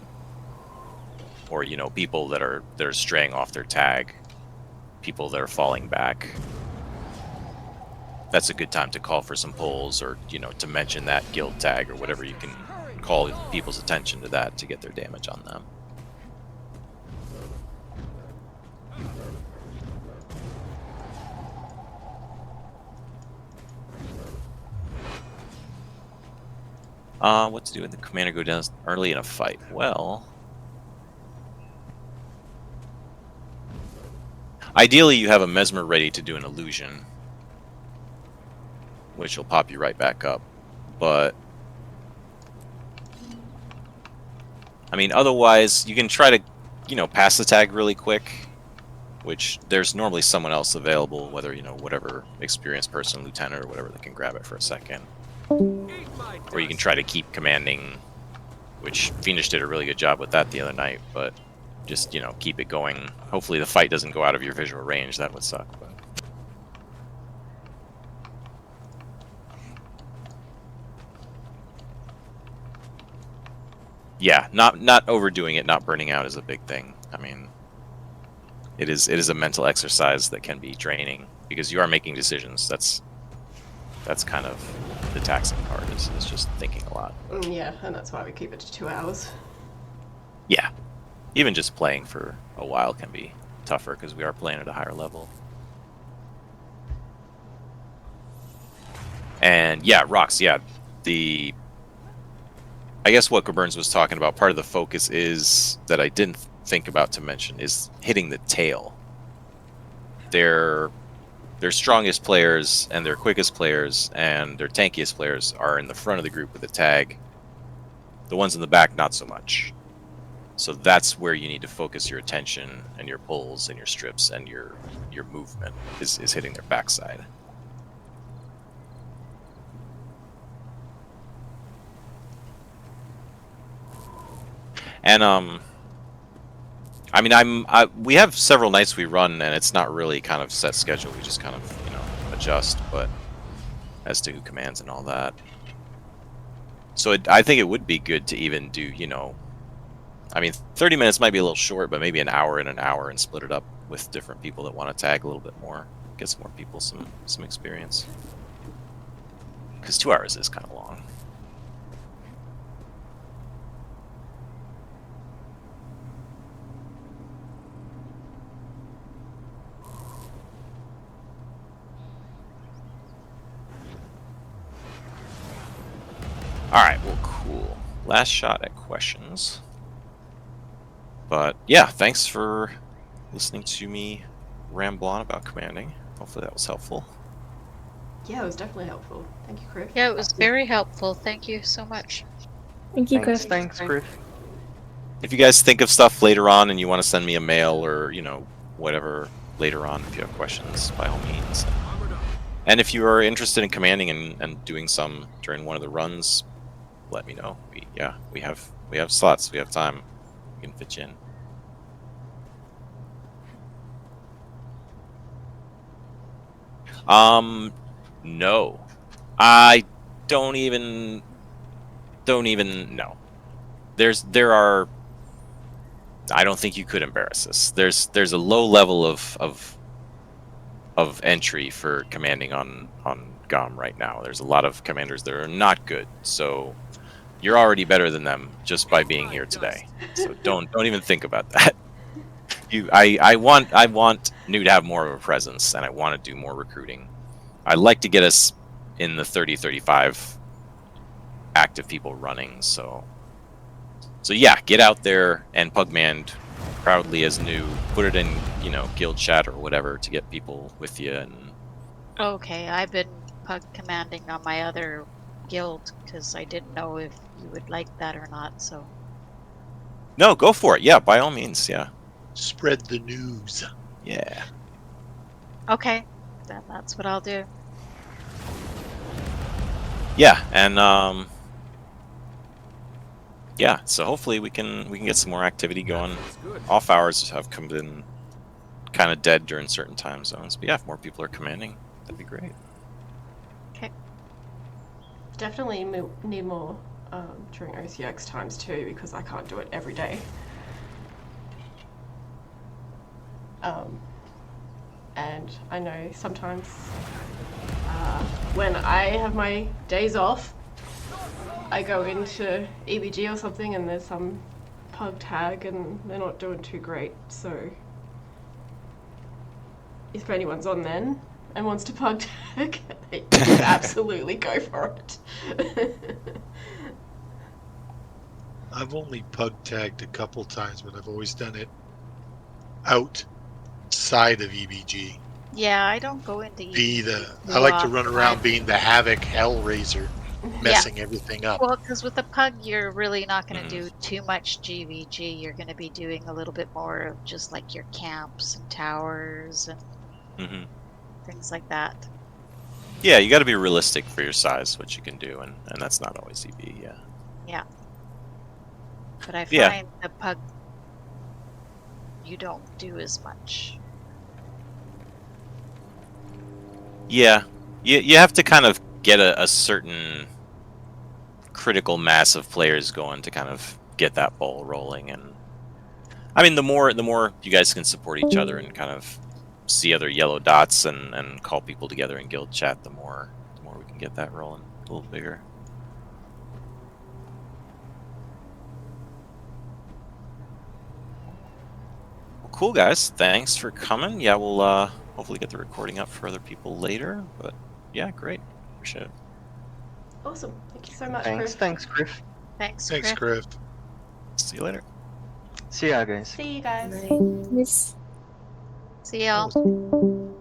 Or, you know, people that are straying off their tag, people that are falling back. That's a good time to call for some pulls, or, you know, to mention that guild tag or whatever you can call people's attention to that to get their damage on them. What to do when the commander go down early in a fight? Well, ideally you have a Mesmer ready to do an illusion, which will pop you right back up. But I mean, otherwise you can try to, you know, pass the tag really quick, which there's normally someone else available, whether, you know, whatever experienced person, lieutenant or whatever, that can grab it for a second. Or you can try to keep commanding, which Fiendish did a really good job with that the other night, but just, you know, keep it going. Hopefully the fight doesn't go out of your visual range. That would suck. But yeah, not overdoing it, not burning out is a big thing. I mean, it is a mental exercise that can be draining because you are making decisions. That's kind of the taxing part, is just thinking a lot. Yeah, and that's why we keep it to 2 hours. Yeah, even just playing for a while can be tougher because we are playing at a higher level. And yeah, rocks. Yeah, I guess what Burns was talking about, part of the focus is that I didn't think about to mention is hitting the tail. Their strongest players and their quickest players and their tankiest players are in the front of the group with a tag. The ones in the back, not so much. So that's where you need to focus your attention and your pulls and your strips and your movement is hitting their backside. And I mean, we have several nights we run, and it's not really kind of set schedule. We just kind of, you know, adjust, but as to who commands and all that. So I think it would be good to even do, you know, I mean, 30 minutes might be a little short, but maybe an hour and split it up with different people that want to tag a little bit more, get some more people some experience. Because 2 hours is kind of long. Alright, well, cool. Last shot at questions. But yeah, thanks for listening to me ramble on about commanding. Hopefully that was helpful. Yeah, it was definitely helpful. Thank you, Chris. Yeah, it was very helpful. Thank you so much. Thank you, Chris. Thanks, Chris. If you guys think of stuff later on and you want to send me a mail or, you know, whatever later on, if you have questions, by all means. And if you are interested in commanding and doing some during one of the runs, let me know. We have slots. We have time. We can fit you in. No, I don't even know. There are. I don't think you could embarrass us. There's a low level of entry for commanding on GOM right now. There's a lot of commanders that are not good, so you're already better than them just by being here today. So don't even think about that. I want New to have more of a presence, and I want to do more recruiting. I'd like to get us in the 30-35 active people running. So yeah, get out there and Pugman proudly as New. Put it in, guild chat or whatever to get people with you. And Okay, I've been pug commanding on my other guild because I didn't know if you would like that or not. So no, go for it. Yeah, by all means. Yeah. Spread the news. Yeah. okay, then that's what I'll do. Yeah, and yeah. So hopefully we can get some more activity going. That's good. Off hours have come in kind of dead during certain time zones. But yeah, if more people are commanding, that'd be great. Definitely need more during OCX times too, because I can't do it every day. And I know sometimes when I have my days off, I go into EBG or something and there's some pug tag and they're not doing too great. So if anyone's on then and wants to pug tag, they absolutely go for it. I've only pug tagged a couple times, but I've always done it outside of EBG. Yeah, I don't go into I like to run around being the Havoc Hellraiser, messing everything up. Well, because with the pug, you're really not going to do too much GVG. You're going to be doing a little bit more of just like your camps and towers and things like that. Yeah, you got to be realistic for your size, what you can do, and that's not always EB. Yeah. Yeah. But I find Yeah. the pug, you don't do as much. Yeah, you have to kind of get a certain critical mass of players going to kind of get that ball rolling. And I mean, the more you guys can support each other and kind of see other yellow dots and call people together in guild chat, the more we can get that rolling a little bigger. Well, cool, guys. Thanks for coming. Yeah, we'll hopefully get the recording up for other people later. But yeah, great. Appreciate it. Awesome. Thank you so much, Thanks, Chris. thanks, Griff. Thanks, Thanks, Griff. Griff. See you later. See ya, guys. See you guys. See y'all.